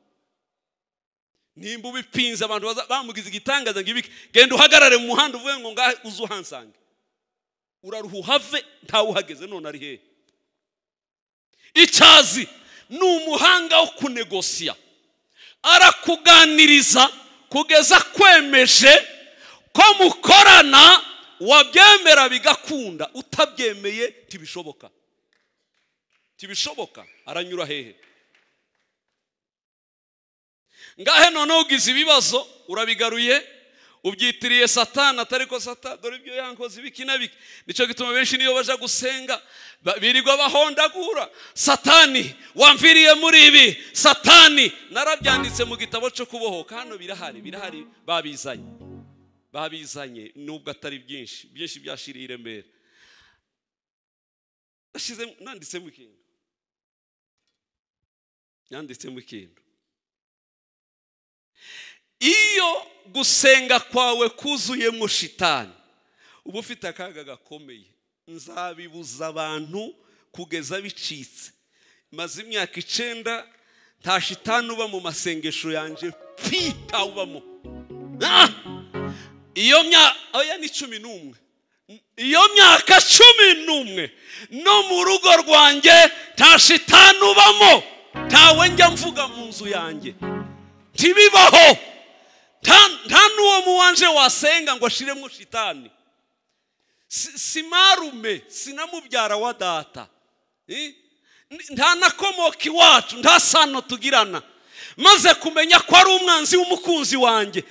Nimba ubipinze abantu bamugize igitangaza ngibiki, genda uhagarare mu muhanda uvuye ngo ngahe uzuhansange, uraruhave ntawe uhageze. None ari hehe? Icyazi ni umuhanga wo kunegosiya, arakuganiriza kugeza kwemeje ko mukorana, wabyemera bigakunda, utabyemeye tibishoboka. Tibishoboka. Aranyura hehe? Ngahe none ugize ibibazo urabigaruye, ubyitiriye Satani atari ko Satani. Dore ibyo yankoze ibiki na biki. Nicyo gituma benshi niyo baje gusenga birirwa bahondagura, Satani wamviriye muri ibi, Satani. Narabyanditse mu gitabo cyo kubohoka, hano birahari babizanye nubwo atari byinshi byashiriye i Remera. Nanditsemo ikintu. Iyo gusenga kwawe kuzuyemo shitani, uba ufite akaga gakomeye. Nzabibuza abantu kugeza bicitse. Maze imyaka 9 nta shitani uba mu masengesho yanje, pita ubamo. Iyo oya ni 11. Iyo myaka 11 no mu rugo rwanjye nta shitani ubamo, ntawe njya mvuga mu nzu yanjye. Ntibibaho. Nta n'uwo muwanje wasenga ngo ashiremo shitani. Simarume sinamubyara wa data, nta nakomoka iwacu, nta sano tugirana. Maze kumenya ko ari umwanzi w'umukunzi wanjye,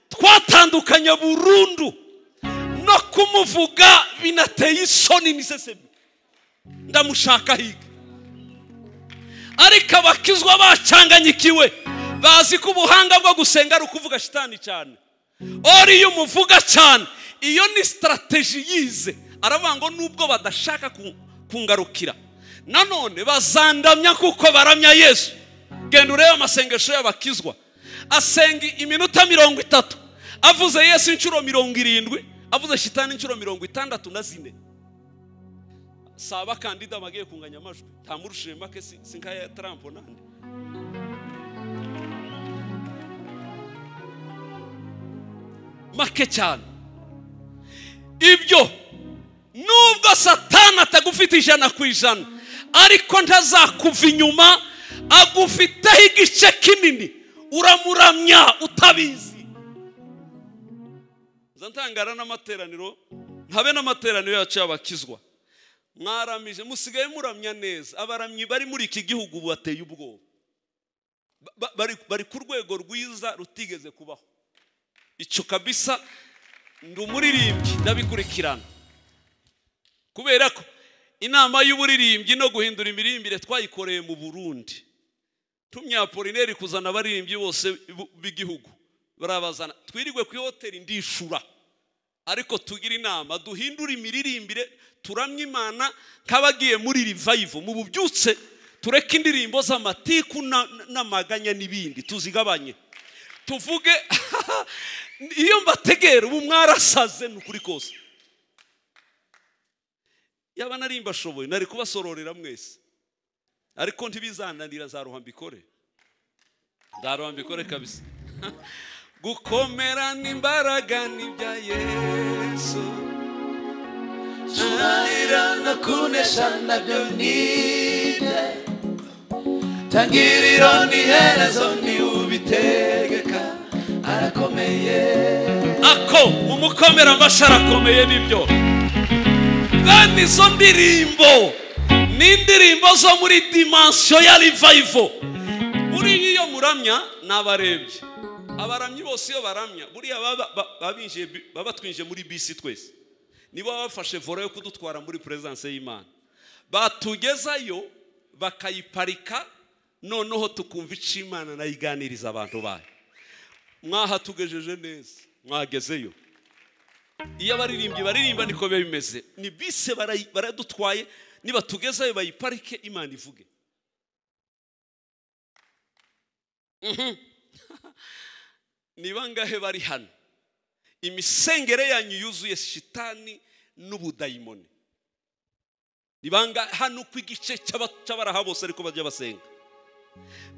twatandukanye burundu. No kumuvuga binateye isoni n'isesemi. Ndamushaka higa. Ariko abakizwa bacanganyikiwe bazi ko ubuhanga bwo gusenga ari ukuvuga shitani cyane. Ori umuvuga cyane, iyo ni strategy yize. Aravuga ngo nubwo badashaka kungarukira, nanone bazandamya kuko baramya Yesu. Genda urebe amasengesho y'abakizwa, asenga iminota 30, avuze Yesu inshuro 70, avuze shitani inshuro 64. Saba kandida magiye kunganya amajwi, ntamurushije make sinkaya Trump nande. Make cyane. Ibyo nubwo Satani atagufite 100%, ariko ntazakuva inyuma, agufiteho igice kinini, uramuramya utabizi. Zantangara n'amateraniro, habe n'amateraniro yacu y'abakizwa. Mwaramije musigaye muramya neza. Abaramyi bari muri iki gihugu bateye ubwoba, bari ku rwego rwiza rutigeze kubaho. Icyo kabisa ndumuririmbyi ndabikurikirana, kubera ko inama y'uburirimbyi no guhindura imirimbire twayikoreye mu Burundi. Tumya Apolineri kuzana abaririmbyi bose b'igihugu, barabazana twirigwe ku hoteli ndishura, ariko tugira inama duhindura imiririmbire, turamye Imana kabagiye muri revival. Mu bubyutse tureke indirimbo z'amatiku n'amaganya n'ibindi tuzigabanye, tuvuge iyo mbategera ubu mwarasaze n'ukuri kose. Yaba narimba shoboye nari kubasororera mwese, ariko ntibizananira zaruha mbikore, zaruha mbikore kabisa. Gukomera n'imbaraga n'ibya Yesu, cyubahiro no kunesha nabyo nibye, tangiriro n'iherezo ni ubitegeka, arakomeye. Ako mumukomera amashara akomeye nibyo. Bene izo ndirimbo ni indirimbo zo muri dimension ya revival. Buri iyo muramya n'abarebye, abaramyi bose iyo baramya buriya baba twinje muri bisi twese, nibo bafashe vore yo kudutwara muri presence y'Imana, batugezayo bakayiparika, noneho tukumva icimana nayiganiriza abantu bayo. Mwaha tugejeje neza, mwagezeyo. Iyo abaririmbyi baririmba niko biba bimeze, ni bise baradutwaye, niba tugezayo bayiparike Imana ivuge. Niba ngahe bari hano imisengere yanyu yuzuye shitani n'ubudayimoni, nibanga hano kwigice cy'abaraha bose ariko bajya basenga.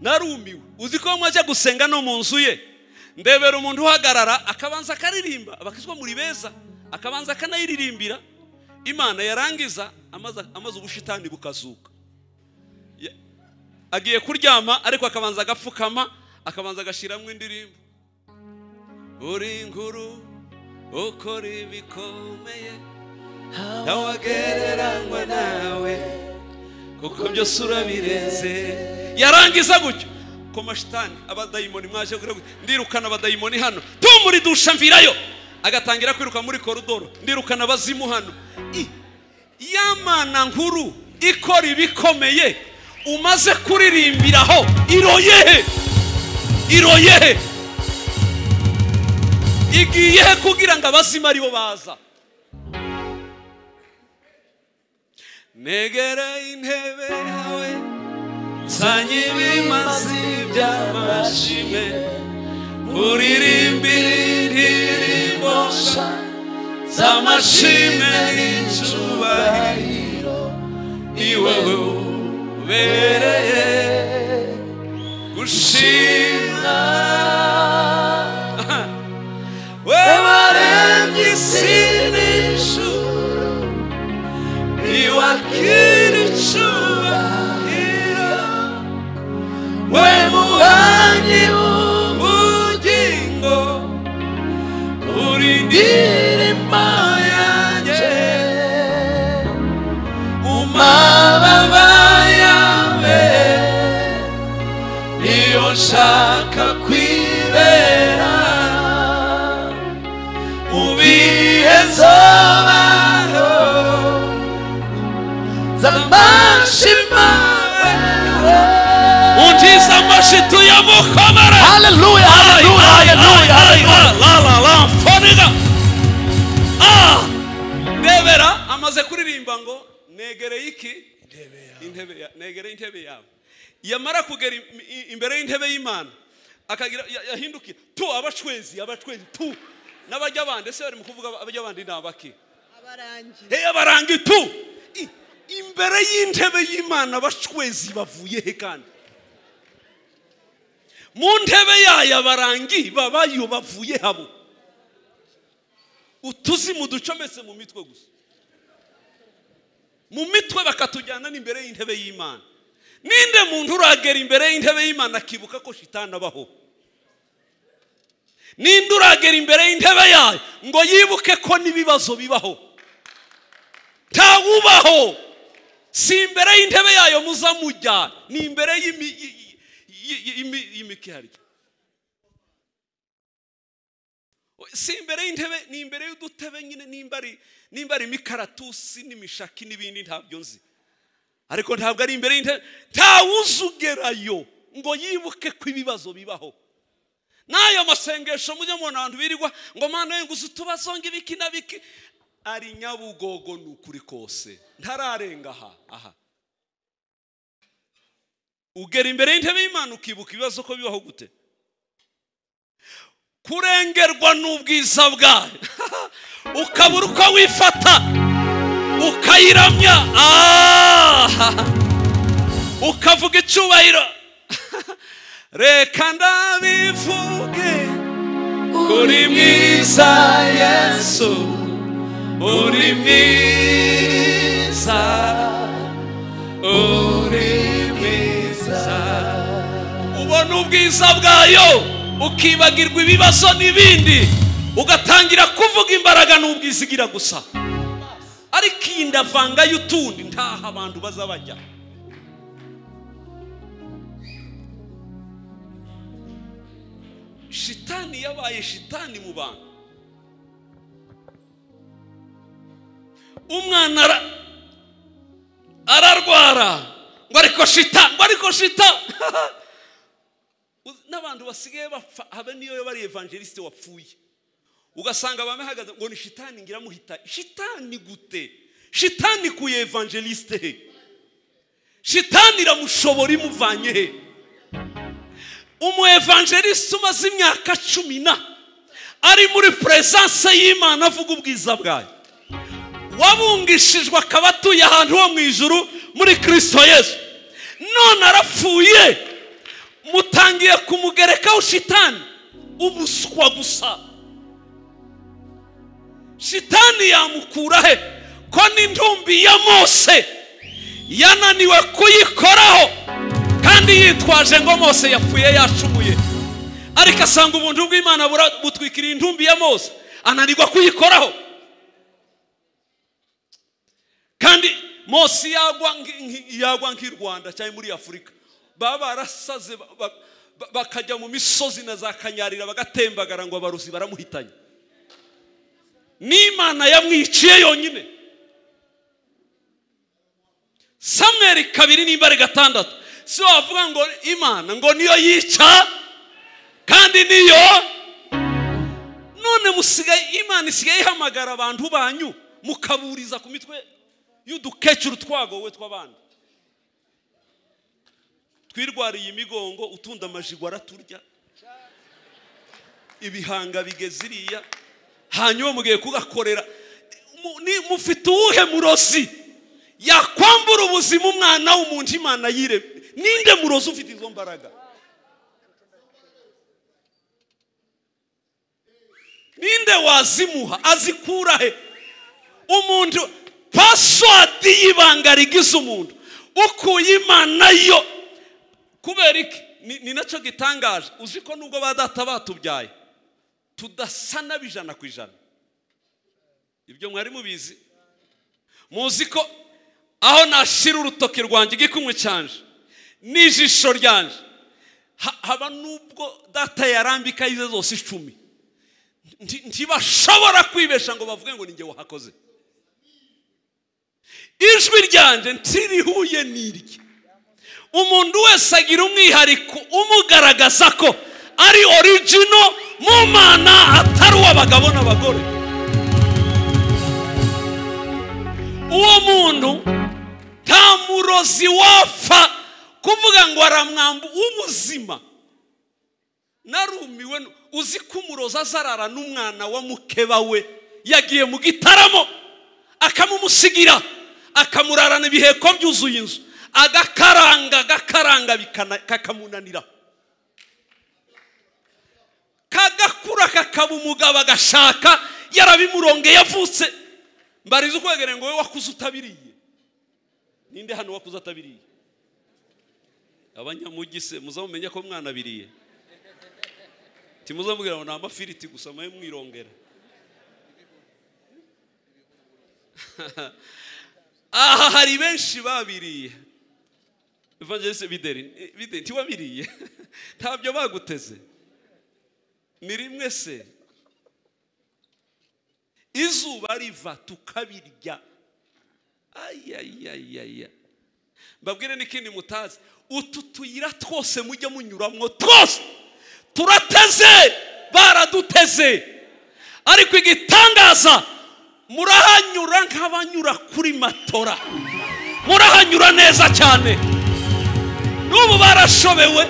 Narumiwe, uzi ko mwaje gusenga no mu nzu ye, ndebera umuntu uhagarara akabanza akaririmba, abakizwa muri beza, akabanza akanayiririmbira Imana, yarangiza amaze ubushitani bukazuka, agiye kuryama ariko akabanza agapfukama, akabanza agashiramwe indirimbo. Uri inkuru ukora ibikomeye, ntawagereranywa nawe kuko byose urabireze. Yarangiza gutyo ko mashitani abadayimoni mwaje ndirukana abadayimoni hano, tumuri dusha mvirayo, agatangira kwiruka muri koridoro, ndirukana abazimu hano. Yamana nkuru ikora ibikomeye umaze kuririmbiraho iroyehe, iroyehe igiye kugira ngo abazima aribo baza. Negere intebe yawe sanye ibimazi by'amashimwe, uririmbire indirimbo z'amashimwe n'icyubahiro, ni wowe ubereye gushimwa. We waremye isi n'ijuru, niwakira icyubahiro, we muhanyi w'ubugingo, uri indirimbo yanjye mu mababa yawe, niyo nshaka kwibera mu bihe z'abantu z'amashima. Untiza amashitu ya mukomere. Hallelujah, hallelujah, hallelujah, hallelujah. Foniga. Ndebera amaze kuririmba ngo negereye iki? Intebe ya negereye intebe yawe. Yamara kugera imbere y'intebe y'Imana, akagira yahindukira tu abashwezi tu n'abajya bande. Se bari mu kuvuga abajya bande nabaki abarangi, abarangi tu imbere y'intebe y'Imana. Abashwezi bavuye he? Kandi mu ntebe yayo abarangi babayo bavuye habo, utuzi mu ducometse mu mitwe gusa, mu mitwe bakatujyana n'imbere y'intebe y'Imana. Ninde muntu uragera imbere y'intebe y'Imana akibuka ko shitani abaho? Ninde uragera imbere y'intebe yayo ngo yibuke ko n'ibibazo bibaho? Ntawubaho. Si imbere y'intebe yayo muzamujya, ni imbere y'imikihari. Si imbere y'intebe, ni imbere y'udutebe nyine, nimba ari imikaratusi n'imishaki n'ibindi ntabyo nzi, ariko ntabwo ari imbere y'intebe. Ntawuzugerayo ngo yibuke ko ibibazo bibaho. Nayo masengesho mujye mubona abantu birirwa ngo Mana we nguze utubazonga ibiki na biki, ari Nyabugogo n'ukuri kose, ntararenga aha. Ugera imbere y'intebe y'Imana ukibuka ibibazo ko bibaho gute? Kurengerwa n'ubwiza bwayo ukabura uko wifata ukayiramya. ukavuga icyubahiro reka ndabivuge uri mwiza Yesu uri mwiza ubona ubwiza bwayo ukibagirwa ibibazo n'ibindi ugatangira kuvuga imbaraga n'ubwizigira gusa ariko iyi ndavanga y'utundi ntaho abantu bazabajya shitani yabaye shitani mu bantu umwana ararwara ngo ariko shita n'abantu basigaye bapfa habe niyo bari evangeliste wapfuye ugasanga bamehagaze ngo ni shitani ngira muhita shitani gute shitani ku evangeliste he shitani iramushobora imuvanye he umu evangeliste umaze imyaka 10 ari muri presence y'Imana avuga ubwiza bwayo wabungishijwe akabatuye ahantu ho mu ijuru muri Kristo Yesu none arapfuye mutangiye kumugerekaho shitani ubuswa gusa shitani yamukura he ko n'intumbi ya Mose yananiwe kuyikoraho kandi yitwaje ngo Mose yapfuye yacumuye ariko asanga ubuntu bw'Imana butwikira intumbi ya Mose ananirwa kuyikoraho kandi Mose yagwa nk'i Rwanda cyangwa muri Afurika baba barasaze bakajya mu misozi na za kanyarira bagatembagara ngo abaruzi baramuhitanye n'Imana yamwiciye yonyine Samuel 2:6 si wavuga ngo Imana ngo niyo yica kandi niyo none musigaye Imana isigaye ihamagara abantu banyu mukaburiza ku mitwe y'udukecuru twagowe tw'abandi twirwariye imigongo utunda amajigwa araturya ibihanga bigeziriya hanyuma mugiye kugakorera mufite uwuhe murozi yakwambura ubuzima umwana w'umuntu Imana yire ninde murozi ufite izo mbaraga ninde wazimuha azikura he umuntu password y'ibanga rigize umuntu ukuye Imana yo kubera iki ni nacyo gitangaje uzi ko nubwo badata batubyaye tudasana bijana ku ijana ibyo mwari mubizi muzi ko aho nashira urutoke rwanjye gikumwe cyanje n'ijisho ryanje haba nubwo data yarambika ize zose 10 ntibashobora kwibesha ngo bavuge ngo ninjye wahakoze ijwi ryanje ntirihuye n'irye umuntu wese agira umwihariko umugaragaza ko ari original mu Mana atari uw'abagabo n'abagore uwo muntu nta murozi wapfa kuvuga ngo aramwamba ubuzima narumiwe uzi ko umurozi azarara n'umwana wa mukeba we yagiye mu gitaramo akamumusigira akamurarana ibiheko byuzuye inzu agakaranga kakamunanira kagakura kakaba umugabo agashaka yarabimurongeye yavutse mbariza ukwegere ngo we wakuze utabiriye ninde hano wakuze atabiriye abanyamugise muzamumenye ko mwana biriye timuzamubwira ngo namba firiti gusa maye mwirongera aha hari benshi babiriye evangeliste bideri tiwabiriye ntabyo baguteze ni rimwe se izuba riva tukabirya ayayayaya mbabwire n'ikindi mutazi utu tuyira twose mujye munyuramwo twose turateze baraduteze ariko igitangaza murahanyura nk'abanyura kuri matora murahanyura neza cyane n'ubu barashobewe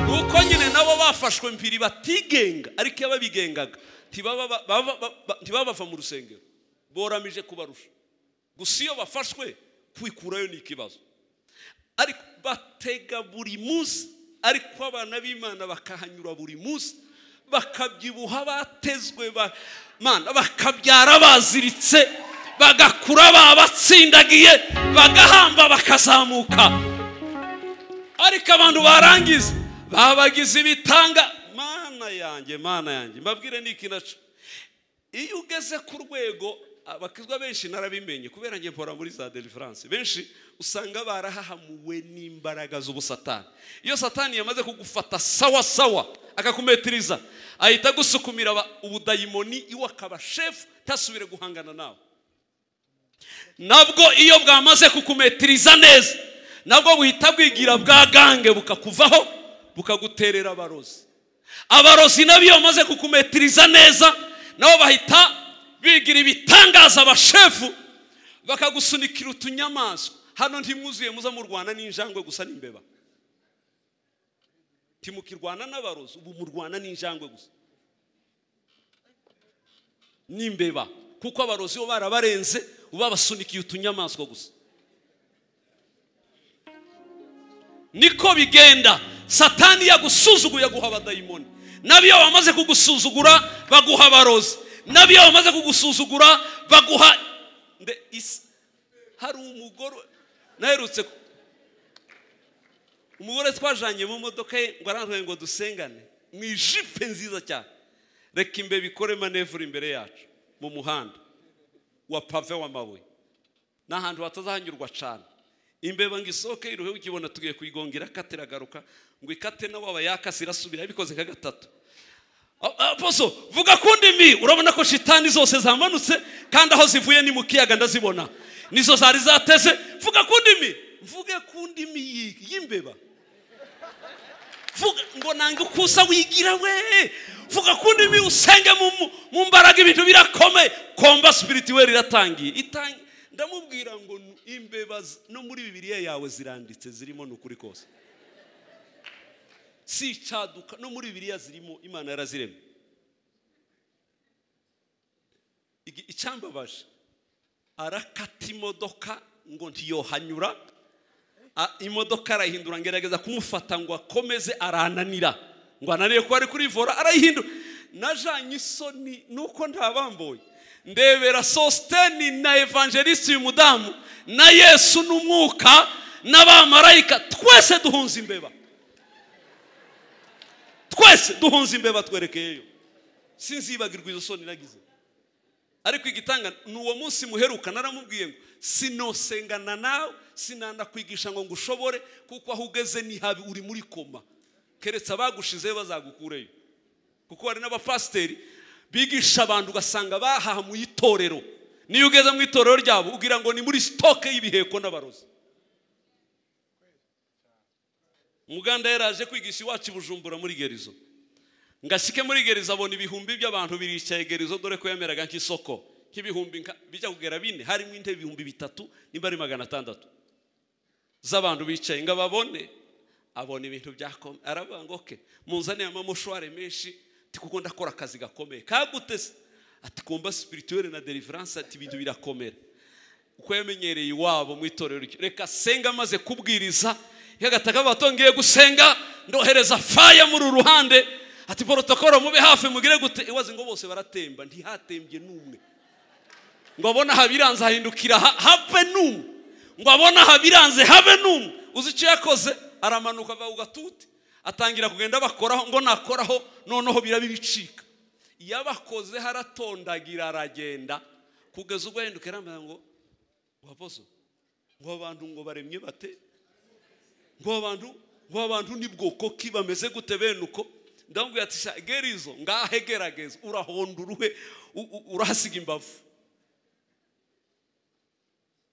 nuko nyine nabo bafashwe mpiri batigenga ariko yababigengaga ntibabava mu rusengero boramije kubarusha gusa iyo bafashwe kwikurayo ni ikibazo ariko batega buri munsi, ariko abana b'Imana bakahanyura buri munsi, bakabyibuha batezwe, Mana bakabyara baziritse, bagakura babatsindagiye, bagahamba bakazamuka. Ariko abantu barangiza babagize ibitanga. Mana yanjye mbabwire niki naco, iyo ugeze ku rwego abakizwa benshi narabimenye kubera ngiye mpora muri za deliverance, benshi usanga barahahamuwe n'imbaraga z'ubusatani. Iyo satani yamaze kugufata sawa sawa akakumetiriza, ahita gusukumira ubudayimoni iwe akaba chef, tasubire guhangana nawe. Nabwo iyo bwamaze kukumetiriza neza, nabwo buhita bwigira bwa gange bukakuvaho, bukaguterera abarozi nabyo bamaze kukumetiriza neza, nabo bahita bigira ibitangaza abashefu, bakagusunikira utunyamaswa. Hano ntimwuzuye muza mu Rwanda n'injangwe gusa n'imbeba, timukirwana n'abarozi, ubu mu Rwanda n'injangwe gusa n'imbeba, kuko abarozi bo barabarenze, ubabasunikiye utunyamaswa gusa. Niko bigenda. Satani yagusuzuguye aguha abadayimoni, nabyo bamaze kugusuzugura baguha abarozi, nabyo bamaze kugusuzugura baguha hari umugore naherutse, umugore twajanye mu modoka ye ngo arantwaye ngo dusengane mu ijipe nziza cyane, reka imbe bikore manevure imbere yacu mu muhanda wa pave w'amabuye, n'ahantu hatazahanyurwa cyane. Imbeba ngo isoke iruhe, ukibona tugiye kuyigongera katera garuka ngo ikate nawe aba yakase irasubira, yabikoze ka gatatu. Aposo vuga kundimi, urabona ko shitani zose zamanutse kandi aho zivuye ni mu kiyaga ndazibona, nizo zari zateze. Vuga kundimi, mvuge kundimi y'imbeba, vuga ngo nange ukusa wigira we, vuga kundimi usenge mu mbaraga ibintu birakomeye. Komba spirituel iratangiye ndamubwira ngo imbeba no muri Bibiliya yawe ziranditse, zirimo n'ukuri kose, si caduka no muri Bibiliya zirimo, Imana yaraziremye. Icyambabaje arakata imodoka ngo ntiyohanyura, imodoka arayihindura, ngerageza kumufata ngo akomeze, arananira, ngo ananiye ko ari kuri vora, arayihindura. Najanye isoni nuko ntabamboye, ndebera Sosteni na Evangeliste uyu mudamu na Yesu n'umwuka n'abamarayika, twese duhunze imbeba, twese duhunze imbeba twerekeyeyo. Sinzibagirwa izo soni nagize. Ariko igitanga n'uwo munsi muheruka naramubwiye ngo sinosengana nawe, sinanda kwigisha ngo ngushobore, kuko aho ugeze ni habi, uri muri koma, keretse abagushize bazagukureyo. Kuko hari n'abapasteri bigisha abantu ugasanga bahaha mu itorero, niyo ugeze mu itorero ryabo ugira ngo ni muri stoke y'ibiheko n'abarozi. Muganda yaraje kwigisha iwacu Bujumbura muri Gerizo, ngashike muri Gerizo abona ibihumbi by'abantu biricaye Gerizo, dore ko yameraga nk'isoko, nk'ibihumbi bijya kugera 4, harimo intebe 3,000 nimba ari 600 z'abantu bicaye. Ngababone abona ibintu byakome, aravuga ngo okay, munzane amamoshware menshi, kuko ndakora akazi gakomeye. Kagutese ati komba spirituel na deliverance, ati ibintu birakomera. Uko yamenyereye iwabo mu itorero, reka senga maze kubwiriza, yagataka batongeye gusenga, ndohereza fire muri ruhande, ati protocol mube hafi mugire gute, iwaze ngo bose baratemba, ntihatembye numwe. Ngo abona habiranze ahindukira habe numwe, ngo abona habiranze habe numwe. Uzice yakoze aramanuka ava ugatuti, atangira kugenda bakoraho, ngo nakoraho noneho birabicika. Yabakoze haratondagira aragenda kugeza ubwo yendukira ngo waposo, ngo abantu ngo baremye bate, ngo abantu ni bwoko ki bameze gute benuko. Ndambwiye ati Gerizo ngahe gerageza urahonda uruhe, urahasiga imbavu.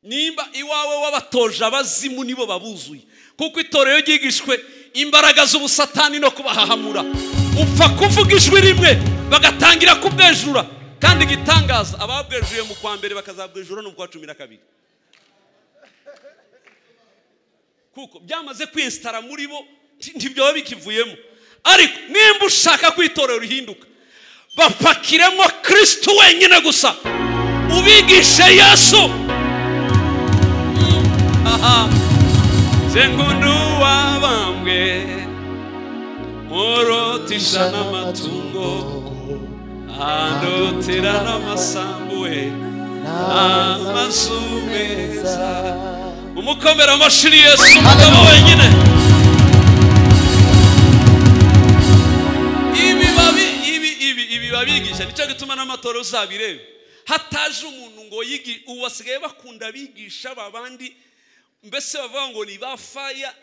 Nimba iwawe wabatoje abazimu nibo babuzuye, kuko itorero ryigishwe imbaraga z'ubusatani no kubahahamura. Upfa kuvuga ijwi rimwe bagatangira kubwejura, kandi gitangaza ababwejuye mu kwa mbere bakazabwejura no mu kwa 12, kuko byamaze kwinstara muri bo, ntibyo babikivuyemo. Ariko nimba ushaka kwitorero rihinduka, bapakiremo Kristo wenyine gusa, ubigishe Yesu. zengundu wabambwe murotisha n'amatungo andotera n'amasambu we amazu meza. Umukomera amashuri Yesu umugabo wenyine. Ibi babigisha nicyo gituma n'amatora uzabirebe hataje umuntu ngo yigi uwasigaye bakunda bigisha babandi mbese bavuga ngo ni bafaya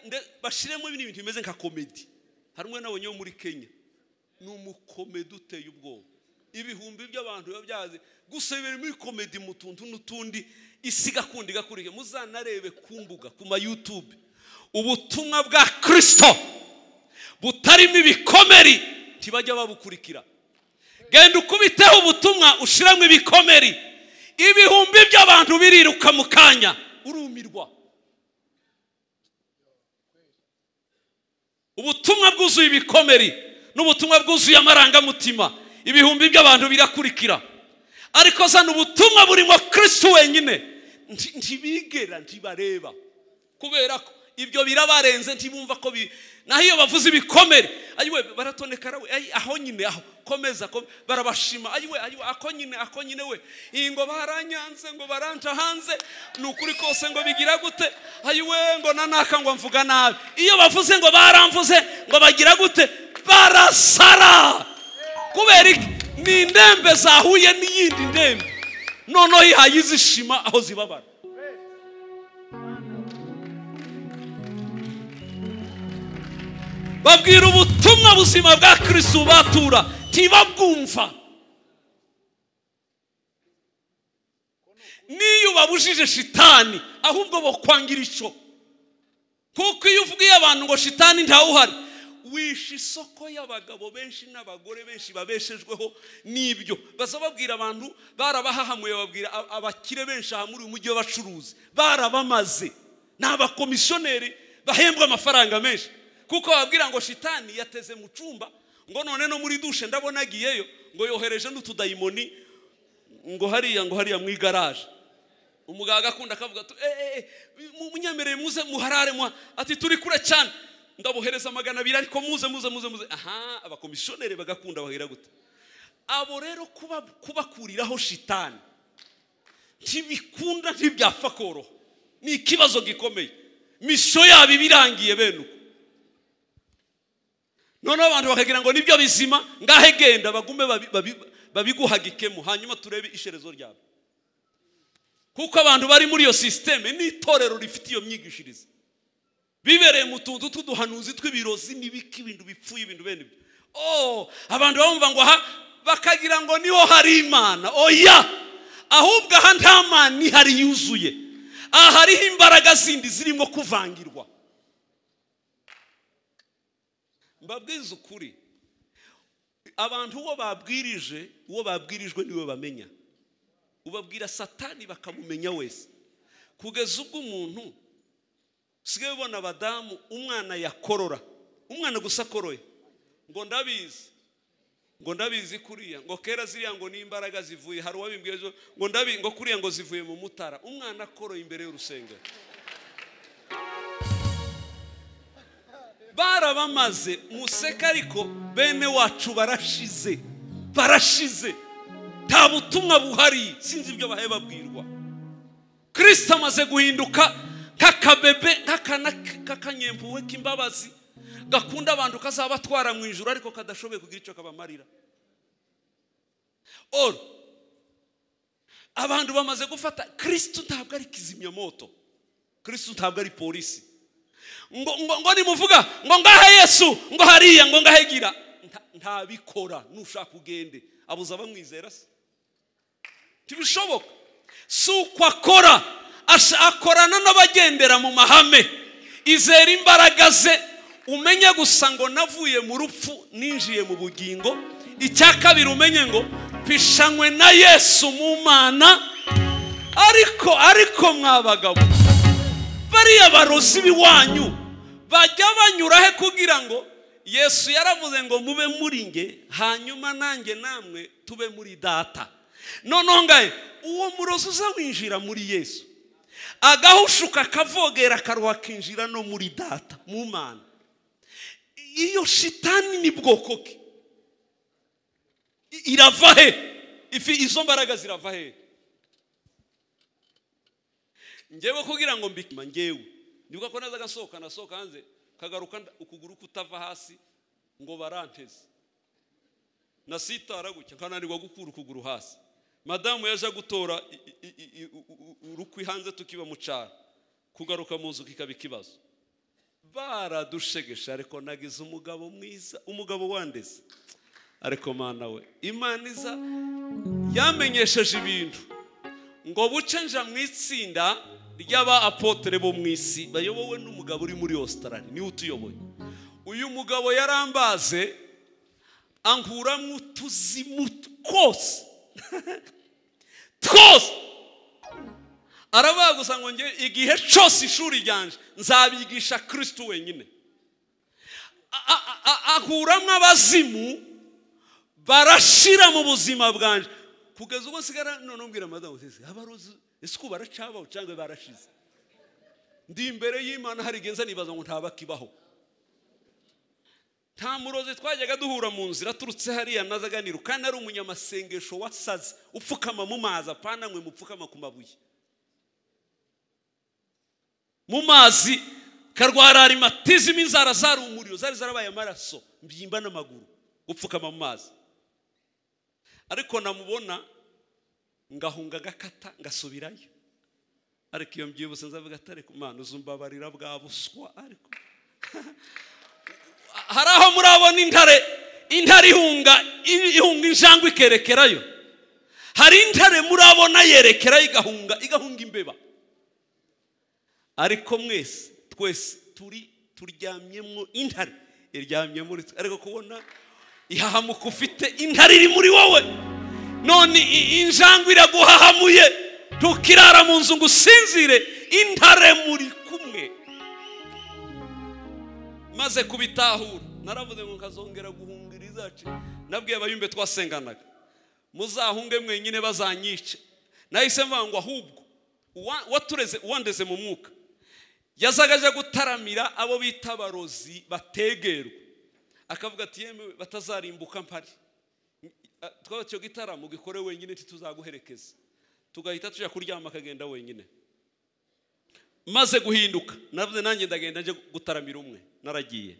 bashiremo ibintu bimeze nka comedy. Harumwe nabonye muri Kenya n'umukomedi uteye ubwoba ibihumbi by'abantu babyaze gusa ibiri muri comedy mutuntu n'utundi isiga kundi gakurike muzanarebe kumbuga kuma YouTube ubutumwa bwa Kristo butarimo ibikomeri tibajya babukurikira. Genda ukubiteho ubutumwa ushiramo ibikomeri ibihumbi by'abantu biriruka mu kanya urumirwa. Ubutumwa bwuzuye ibikomeri n'ubutumwa bwuzuye amarangamutima ibihumbi by'abantu birakurikira. Ariko zana ubutumwa burimo Kristo wenyine ntibigera ntibareba kubera ko ibyo birabarenze ntibumva ko naho iyo bavuze ibikomere ayiwe baratoneka rawe aho nyine aho komeza barabashima ayiwe ako nyine we ingo baranyanze ngo baranta hanze nukuri kose ngo bigira gute ayiwe ngo nanaka ngo mvuga nabi. Iyo bavuze ngo baramvuze ngo bagira gute barasara kubera ni ndembe zahuye n'iyindi ndembe noneho ihayizishima aho zibabara. Babwira ubutumwa buzima bwa Kristo batura tibabwumva. Niyo babujije shitani ahubwo bo kwangira ico kuko iyo uvugiye abantu ngo shitani ntawuhari wisha isoko y'abagabo benshi n'abagore benshi babeshejweho nibyo bazababwira abantu barabahahamuye babwira abakire benshi aha muri umujyi w'abacuruzi barabamaze n'abakomisiyoneri bahembwa amafaranga menshi kuko babwira ngo shitani yateze mu cumba ngo none no muri dushe ndabona agiyeyo ngo yohereje n'utudayimoni ngo hariya mu igaraje. Umugaga akunda akavuga munyemereye muze muharare ati turi kure cyane ndabohereza 200 ariko muze. Aha abakomisiyoneri bagakunda bahera gute abo rero kubakuriraho shitani ntibikunda ntibyapfa koro ni ikibazo gikomeye misho yabi birangiye bene none abantu bakagira ngo nibyo bizima ngahe genda bagume babiguhagikemo hanyuma turebe isherezo ryabo kuko abantu bari muri iyo systeme n'itorero rifite iyo myigishirize bibereye mu tuntu tuduhanuzi twibirozi nibiki ibintu bipfuye ibintu bene abantu bamva ngo bakagira ngo niho hari Imana oya ahubwo aha nta Mana ihari yuzuye hariho imbaraga zindi zirimo kuvangirwa. Mbabwiza ukuri abantu uwo babwirijwe niwe bamenya ubabwira satani bakamumenya wese kugeza ubwo umuntu sigaye ubona abadamu umwana yakorora umwana gusa koroye ngo ndabizi kuriya ngo kera ziriya ngo n'imbaraga zivuye hari uwabimbwiye ngo kuriya ngo zivuye mu mutara umwana akoroye imbere y'urusengero barabamaze museka ariko bene wacu barashize nta butumwa buhari sinzi ibyo bahe babwirwa. Kristo amaze guhinduka nk'akabebe nk'akanyempuwe k'imbabazi gakunda abantu kazabatwara mu ijuru ariko kadashoboye kugira icyo kabamarira. Abantu bamaze gufata Kristo ntabwo ari kizimyamoto Kristo ntabwo ari polisi ngo nimuvuga ngo ngahe Yesu ngo hariya ngo ngahegira ntabikora nushaka ugende abuza bamwizera se tibishoboka suko akorana n'abagendera mu mahame izera imbaraga ze umenye gusa ngo navuye mu rupfu ninjiye mu bugingo. Icyakabiri umenye ngo pishanywe na Yesu mu Mana ariko mwabagabo bariya barozi biwanyu bajya banyura he kugira ngo Yesu yaravuze ngo mube muri nge hanyuma nanjye namwe tube muri data. None ngaye uwo murozi uzawinjira muri Yesu agahushuka kavogera akaruha kinjira no muri data mu Mana. Iyo shitani ni bwoko ki? Irava he? Izo mbaraga zirava he? Ngewe kugira ngo mbikima ngewe nibuka ko naza nasohoka hanze kagaruka ukuguru kutava hasi ngo baranteze nasitara gutya kananirwa gukura ukuguru hasi. Madamu yaje gutora urukwi hanze tukiba mu cyaro kugaruka mu nzu kikaba ikibazo. Baradushegesha ariko nagize umugabo mwiza, umugabo wandeze. Ariko Mana we Imana iza yamenyesheje ibintu ngo bucenja mu itsinda ry'aba apotre bo mu isi bayobowe n'umugabo uri muri Australia ni utuyoboye. Uyu mugabo yarambaze ankuramwe utuzimu twose twose arabagusa ngo nge igihe cyose ishuri ryanje nzabigisha Kristo wenyine. Akuramwe abazimu barashira mu buzima bwanje kugeza ubwo sigara none umbwira madamu ese abarozi ese ko baracabaho cyangwa barashize. Ndi imbere y'Imana hari genza nibaza ngo ntabakibaho. Nta murozi twajyaga duhura mu nzira turutse hariya nazaganira kandi ari umunyamasengesho wasaze upfukama mu mazi apana mwe mupfukama ku mabuye mu mazi karwara rheumatism inzara zari umuriro zari zarabaye amaraso mbyimba n'amaguru upfukama mu mazi. Ariko namubona ngahunga gakata ngasubirayo. Ariko iyo mbyibuse nzavuga atari ku Mana uzumbabarira bwa buswa. Ariko haraho murabona intare ihunga injangwe ikerekerayo. Hari intare murabona yerekerayo igahunga imbeba. Ariko twese turyamyemo intare iryamye muri ariko kubona ihahamuka ufite intare iri muri wowe none injangwe iraguhahamuye tukirara mu nzu ngo usinzire intare muri kumwe. Maze kubitahura naravuze ngo kazongera guhungira izacu. Nabwiye abayumbe twasenganaga muzahunge mwenyine bazanyice. Nahise mvuga ngo ahubwo watureze uwandeze mu mwuka yazagaje gutaramira abo bita barozi bategerwa akavuga ati yeme batazarimbuka mpari twacyo gitaramo gikore wenyine tuzaguherekeza tugahita tujya kuryama akagenda wenyine. Maze guhinduka navuze nanjye ndagenda nje gutaramira umwe naragiye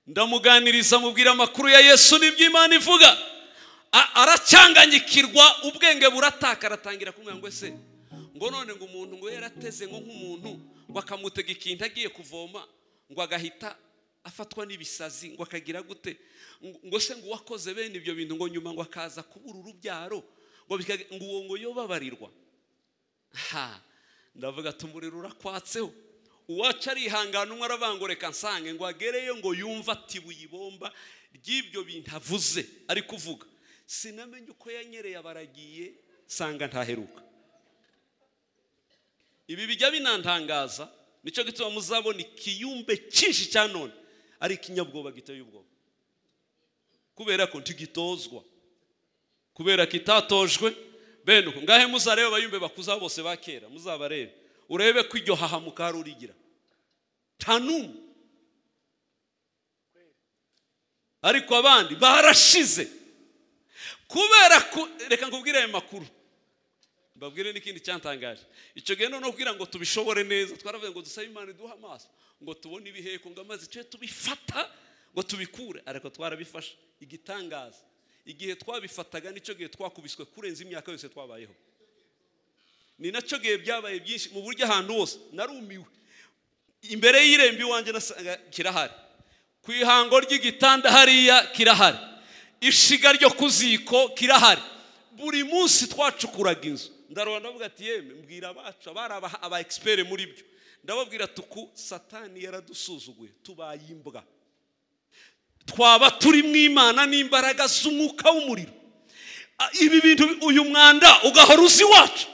ndamuganiriza mubwira amakuru ya Yesu n'iby'Imana ivuga. Aracyanganyikirwa ubwenge burataka aratangira kumwe ngo ese ngo none ngo umuntu ngo yarateze ngo nk'umuntu ngo akamutega ikintu agiye kuvoma ngo agahita afatwa n'ibisazi ngo akagira gute ngo se ngo wakoze bene ibyo bintu ngo nyuma ngo akaza kubura urubyaro ngo uwo ngo yobabarirwa. Ndavuga tumurira urakwatseho uwacu arihangana umwe aravangoreka nsange ngo agereyo ngo yumva ati buyibomba ry'ibyo bintu avuze ari kuvuga. Sinamenye uko yanyereye abaragiye sanga ntaheruka. Ibi bijya binantangaza nico gituma muzabona ikiyumbe cyinshi cyanone ari kinyabwoba giteye ubwoba kubera ko ntigitozwa kubera kitatojwe bene uko ngahe muzarebe abayumbe bakuza bose bakera muzabarebe urebe ko iryo hahamuka harurigira tanu. Ariko abandi barashize kubera ko reka ngubwire ayo makuru babwire n'ikindi cyantangaje. Icyo gihe no kugira ngo tubishobore neza twaravuze ngo dusabe Imana iduha amaso ngo tubone ibiheko ngo amazi cyo tubifata ngo tubikure. Ariko twarabifasha igitangaza igihe twabifataga nicyo gihe twakubiswe kurenza imyaka yose twabayeho. Ni nacyo gihe byabaye byinshi mu buryo ahantu hose narumiwe. Imbere y'irembi wanje nasanga kirahari ku ihango ry'igitanda hariya kirahari ishiga ryo kuziko kirahari buri munsi twacukuraga inzu. Ndaroba ndavuga ati yeme mbwira abacu aba expert muri byo ndababwira tuku satani yaradusuzuguye tubayimbwa twaba turi mu Imana n'imbaraga z'umwuka w'umuriro. Ibi bintu uyu mwanda ugahora uzi wacu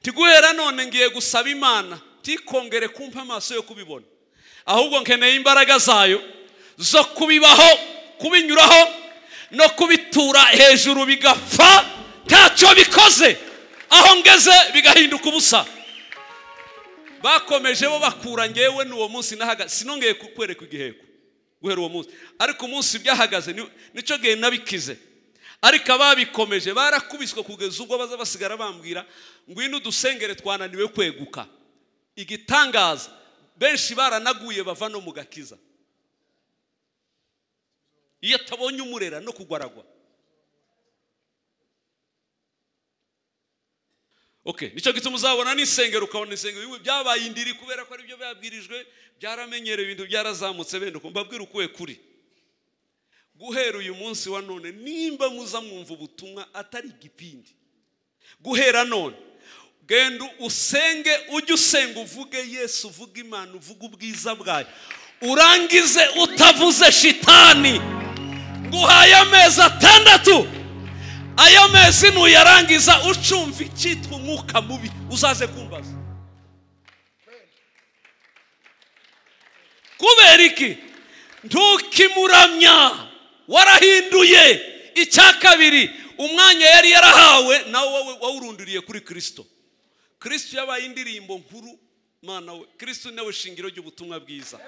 tiguhera none ngiye gusaba Imana tikongere kumpa amaso yo kubibona ahubwo nkeneye imbaraga zayo zo kubibaho kubinyuraho no kubitura hejuru bigapfa ntacyo bikoze aho ngeze bigahinduka ubusa. bakomeje bo bakura ngewe n'uwo munsi nahaga sinongeye kwereka igiheko guhera uwo munsi ariko umunsi byahagaze nico gihe nabikize ariko ababikomeje barakubiswe kugeza ubwo baza basigara bambwira ngwino dusengere twananiwe kweguka igitangaza benshi baranaguye bava no mu gakiza iyo tabonye umurera no kugwaragwa. Okay, nico gituma uzabona n'isengero ukabona isengero byabaye indiri kubera ko ari byo byabwirijwe byaramenyere ibintu byarazamutse bende kumbabwira ukuwe kuri guhera uyu munsi wa none nimba muza mwumva ubutumwa atari igipindi guhera none genda usenge ujye usenga uvuge Yesu uvuge Imana uvuge ubwiza bwayo urangize utavuze shitani nguhaye amezi 6 ayo mezi nuyarangiza ucumva icyitwa umwuka mubi uzaze kumbaza kubera iki ntukimuramya warahinduye icya kabiri umwanya yari yarahawe nawe wawurunduriye kuri Kristo. Kristo yabaye indirimbo nkuru mana we Kristo nawe shingiro ry'ubutumwa bwiza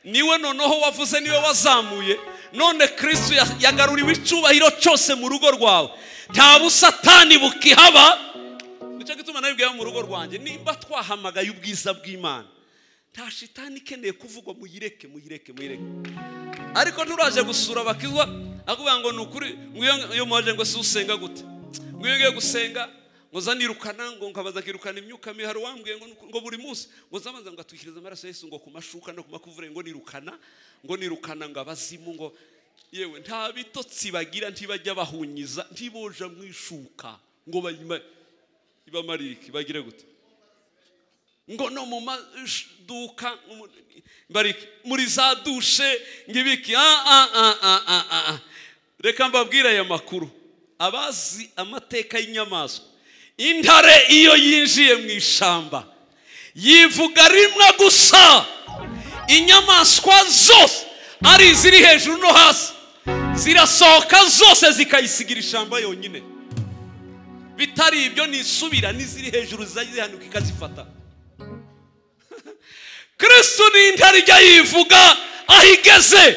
niwe noneho wavuze niwe wazamuye none Kristo yagaruriwe icubahiro cyose mu rugo rwawe nta busatani bukihaba nicyo gituma nabibwiye mu rugo rwanjye nimba twahamagaye ubwiza bw'Imana nta shitani keneye kuvugwa muyireke ariko turaje gusura bakizwa akuvuga ngo nukuri iyo mwaje ngo si usenga gute ngiye gusenga ngo zanirukana ngo nkabaza kirukana imyuka miharo wambwiye ngo buri munsi ngo zamaze ngo atwikiriza amaraso Yesu ngo kumashuka no kumakuvure ngo nirukana ngo abazimu ngo yewe nta bitotsi bagira ntibajya bahunyiza ntiboja mwishuka ngo bayima ibamariki bagire gute ngo no mu maduka bariki muri za dushe ngibiki reka mbabwira aya makuru abazi amateka y'inyamaswa intare iyo yinjiye mu ishamba yivuga rimwe gusa inyamaswa zose ari ziri hejuru no hasi zirasohoka zose zikayisigira ishamba yonyine bitari ibyo nisubira niziri hejuru zihanuka ikazifata. Kristo ni intare ijya yivuga ahigeze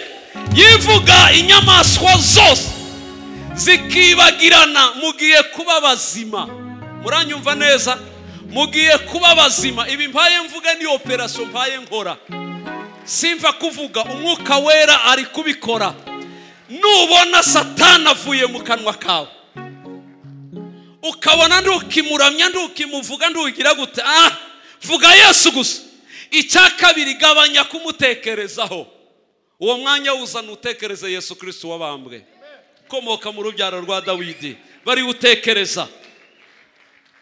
yivuga inyamaswa zose zikibagirana mugiye kuba bazima muranyumva neza mugiye kuba bazima ibi mpaye mvuga ni operation mpaye nkora simva kuvuga umwuka wera ari kubikora nubona satana avuye mu kanwa kawe ukabona ndukimuramya ndukimuvuga ndugira gute vuga Yesu gusa icya kabiri gabanya kumutekerezaho uwo mwanya uzana utekereze Yesu Kristo wabambwe komoka mu rubyaro rwa Dawidi bari utekereza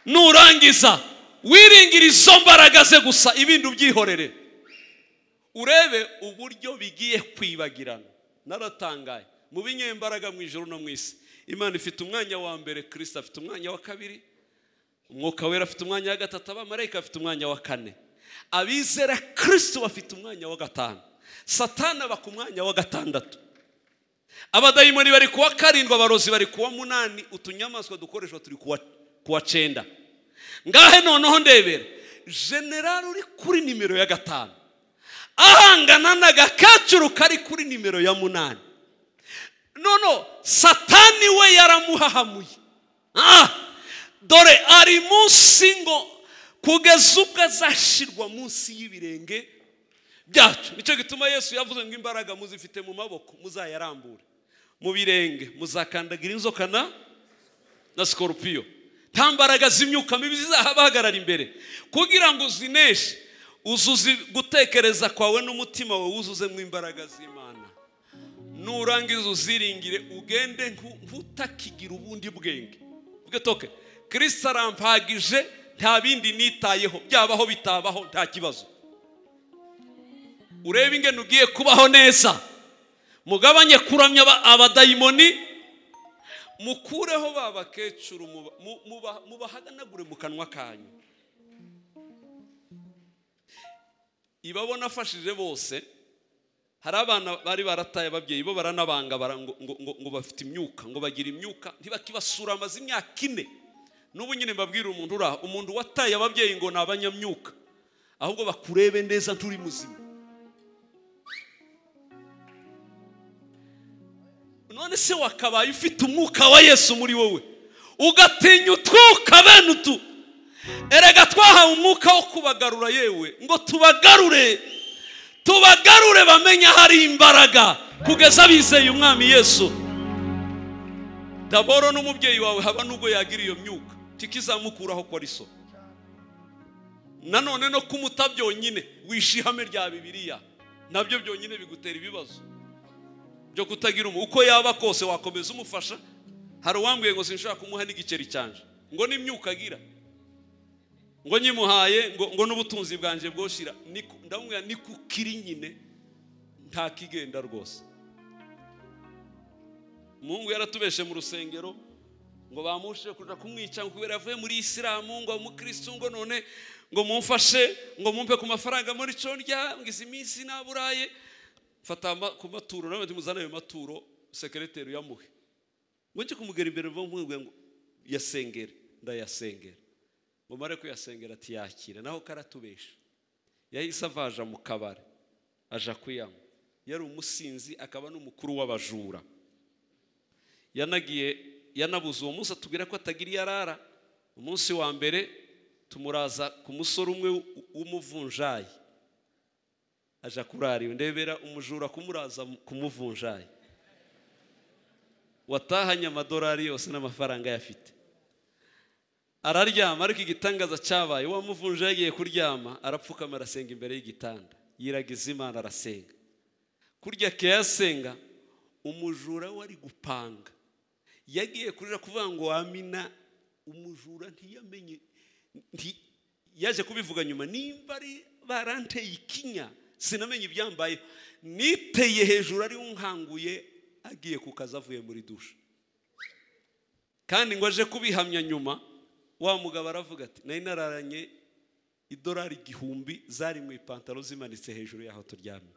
nurangiza wiringira izo mbaraga ze gusa ibindi ubyihorere urebe uburyo bigiye kwibagirana. Naratangaye mu binyembaraga mu ijuru no mu isi Imana ifite umwanya wa mbere Kristo afite umwanya wa kabiri umwuka wera afite umwanya wa gatatu abamarayika afite umwanya wa kane abizera Kristo bafite umwanya wa gatanu Satana baka umwanya wa gatandatu abadayimoni bari kuwa karindwa abarozi bari kuwa munani utunyamaswa dukoreshwa turi kuwa 9 ngahe noneho ndebera general uri kuri nimero ya 5 ahangana n'agakacuru kari kuri nimero ya 8 nono Satani we yaramuhahamuye dore ari munsi ngo kugeza ubwo azashirwa munsi y'ibirenge byacu nicyo gituma Yesu yavuze ngo imbaraga muzifite mu maboko muzayarambure mu birenge muzakandagira inzoka na scorpio nta mbaraga z'imyuka mibi zizahabahagarara imbere kugira ngo uzineshe uzuzi gutekereza kwawe n'umutima wawe uzuze mu imbaraga z'Imana nurangiza uziringire ugende nk'utakigira ubundi bwenge ubwe toke Kristo arampagije nta bindi nitayeho byabaho bitabaho nta kibazo urebe ingene ugiye kubaho neza mugabanye kuramya abadayimoni mukureho babakecuru mubahaganagure mu kanwa kanyu ibabona afashije bose hari abana bari barataye ababyeyi bo baranabanga ngo bafite imyuka ngo bagira imyuka ntibakibasura amazi imyaka 4 n'ubu nyine mbabwira umuntu wataye ababyeyi ngo nabanyamyuka ahubwo bakurebe neza nturi muzima. None se wakabaye ufite umwuka wa Yesu muri wowe ugatinya utwuka bene utu. Erega twahawe umwuka wo kubagarura yewe ngo tubagarure bamenya hari imbaraga kugeza bizeye umwami Yesu. Daboro n'umubyeyi wawe haba nubwo yagira iyo myuka tikizamukuraho ko ari so. Nanone no kumuta byonyine wishihame rya Bibiliya nabyo byonyine bigutera ibibazo byo kutagira uko yaba kose wakomeza umufasha. Hari uwambwiye ngo sinshaka kumuha n'igiceri cyanje ngo n'imyuka agira ngo nyimuhaye ngo n'ubutunzi bwanje bwoshira ndamubwira ni kukiri nyine nta kigenda rwose. Mungu yaratubeshe mu rusengero ngo bamushe kuja kumwica kubera yavuye muri Islamu ngo umukristo ngo none ngo mumfashe ngo mumpe ku mafaranga muri condya ngize iminsi naburaye fata ku maturo nawe ndimuzana ayo maturo secretary yamuhe ngo nje kumugera imbere mvuga ngo yasengera ndayasengera ngo mare ko yasengera ati yakira naho karatubesha yahise avaje mu kabare aja kuyanywa yari umusinzi akaba n'umukuru w'abajura yanabuze uwo munsi atubwira ko atagira yarara. Umunsi wa mbere tumuraza ku musoro umwe w'umuvunjayi aja kurari ndebera umujura kumuraza kumuvunjayi watahanye amadolari yose n'amafaranga yafite araryama. Ariko igitangaza cyabaye wa muvunjayi yagiye kuryama arapfukama arasenga imbere y'igitanda yiragiza Imana arasenga. Kurya ke yasenga umujura wari gupanga yagiye kurira kuvuga ngo amina. Umujura ntiyamenye yaje kubivuga nyuma nimba ari baranteye ikinya sinamenye ibyambaye niteye hejuru ari unkanguye agiye kukaza avuye muri dushe kandi ngo aje kubihamya nyuma. Wa mugabo aravuga ati nari nararanye idolari 1000 zari mu ipantaro zimanitse hejuru yaho turyamye.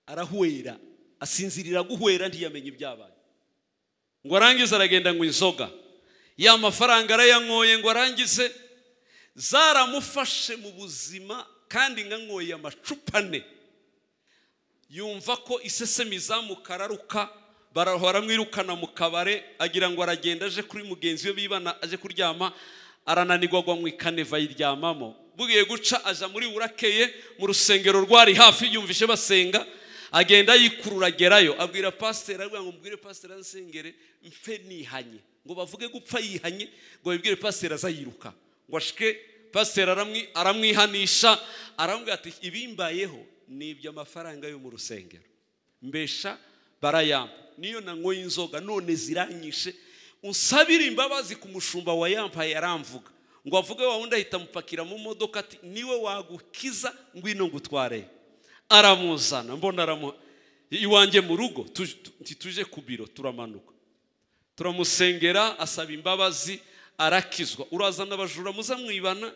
Arahwera asinzirira guhwera ntiyamenye ibyabaye ngo arangize aragenda ngo inzoga ya mafaranga arayanyoye ngo arangize zaramufashe mu buzima kandi nganyoye amacupa 4 yumva ko isesemi zamukararuka barahora mwirukana mu kabare agira ngo aragenda aje kuri mugenzi we bibana aje kuryama arananirwa gwa mu ikaneva yiryamamo. Bugiye guca aja muri burakeye mu rusengero rwari hafi yumvishe basenga agenda yikurura gerayo abwira pastor arwa ngo mbwire pastor ansengere mfe nihanye ngo bavuge gupfa yihanye ngo bibwire pastor azayiruka ngo ashike pastor aramwihanisha arambwira ati ibimbayeho nibyo amafaranga yo mu rusengero mbesha barayamba niyo nanyoye inzoga none ziranyishe unsabira imbabazi ku mushumba wa yampaye yaramvuga ngo avuge wa wundi ahita mupakira mu modoka ati niwe wagukiza ngwino ngutware. Aramuzana mbona iwanjye mu rugo tuje ku biro turamanuka turamusengera asaba imbabazi arakizwa. Urazana abajura muza mwibana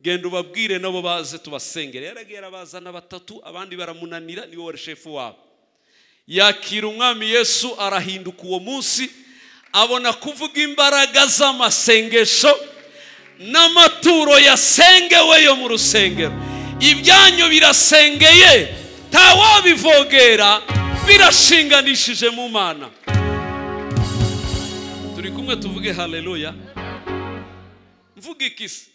genda ubabwire nabo baze tubasengere. Yaragera bazana 3 abandi baramunanira niwe wari chef wabo. Yakira umwami Yesu arahinduka uwo munsi abona kuvuga imbaraga z'amasengesho n'amaturo yasengewe yo mu rusengero. Ibyanyu birasengeye ntawabivogera birashinganishije mu Mana. Turi kumwe tuvuge haleluya. Mvuga ikisi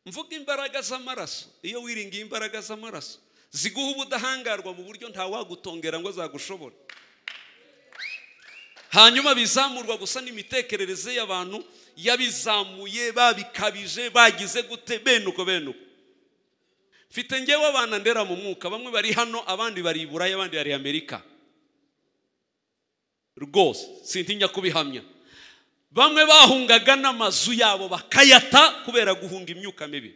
mvuga imbaraga z'amaraso. Iyo wiringiye imbaraga z'amaraso ziguha ubudahangarwa mu buryo ntawagutongera ngo zagushobora. Hanyuma bizamurwa gusa n'imitekerereze y'abantu yabizamuye babikabije bagize gute benuko. Mfite ngewe abana ndera mu mwuka bamwe bari hano abandi bari Burayi abandi bari Amerika rwose sintinya kubihamya. Bamwe bahungaga n'amazu yabo bakayata kubera guhunga imyuka mibi.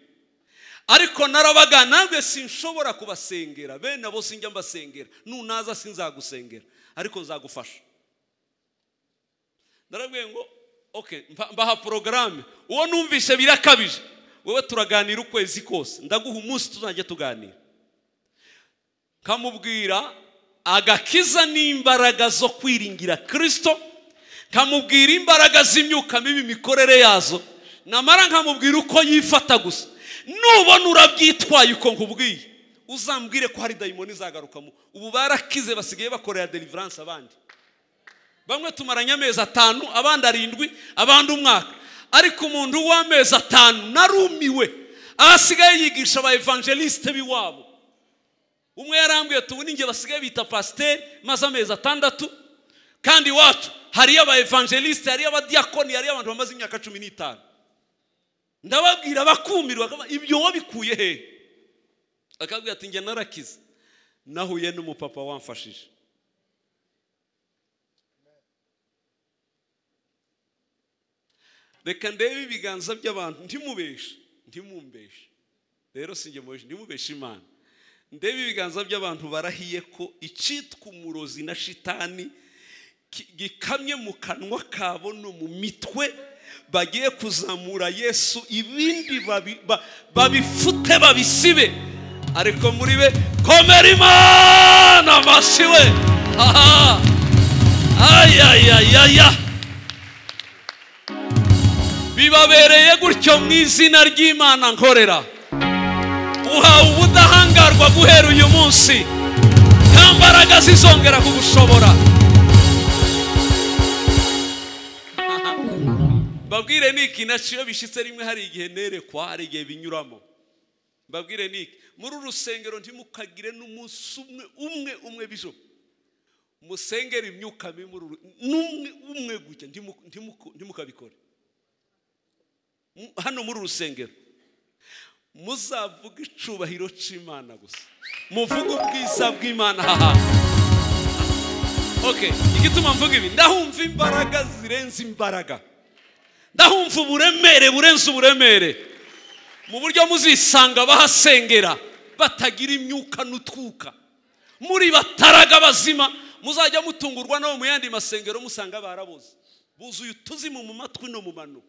Ariko narabaga nabwe sinshobora kubasengera bene abo sinjya mbasengera nunaza sinzagusengera ariko nzagufasha. Narabwiye ngo okay mbaha programme uwo numvishe birakabije wowe turaganira ukwezi kose ndaguha umunsi tuzajya tuganira kamubwira agakiza n'imbaraga zo kwiringira Kristo kamubwira imbaraga z'imyuka mibi mikorere yazo namara nkamubwira uko yifata gusa nubona urabyitwaye uko nkubwiye uzambwire ko hari dayimoni zagarukamo. Ubu barakize basigaye bakorera deliverance abandi. Bamwe tumaranye amezi 5, abandi 7, abandi umwaka. Ariko umuntu w'amezi 5 narumiwe asigaye yigisha aba evangeliste biwabo. Umwe yarambwiye tubu ninge basigaye bita pasteur maze amezi 6 kandi wacu hari aba evangeliste, hari aba diakoni, hari abantu bamaze imyaka 15. Ndababwira bakumirwa ibyo wabikuye he? Akabwira ati nge narakize nahuye n'umupapa wamfashije. Reka ndebe ibiganza by'abantu ntimumbeshe. Rero singe mubeshe ntimubeshe Imana. Ndebe ibiganza by'abantu barahiye ko icitwa umurozi na shitani gikamye mu kanwa kabo no mu mitwe bagiye kuzamura Yesu, ibindi babifute babisibe. Ariko muri be komera Imana amashiwe. Ayayayaya bibabereye gutyo mu izina ry'Imana nkorera. Uhawe ubudahangarwa guhera uyu munsi, nta mbaraga zizongera kugushobora. Babwire niki naciyo bishitse rimwe hari igihe nerekwa, hari igihe binyuramo. Babwire niki muri urusengero ntimukagire n'umunsi umwe bijo musengera imyuka mimuru umwe gutya ntimukabikore. Hano muri urusengero muzavuga icubahiro c'Imana gusa, muvuga ubwiza bw'Imana. Okay, igituma mvuga ibi, ndahumva imbaraga zirenze imbaraga, ndahumva uburemere burenze uburemere, mu buryo muzisanga bahasengera batagira imyuka n'utwuka, muri bataraga bazima. Muzajya mutungurwa no mu yandi masengero musanga baraboze, buzuye utuzimu mu matwi no mu mano.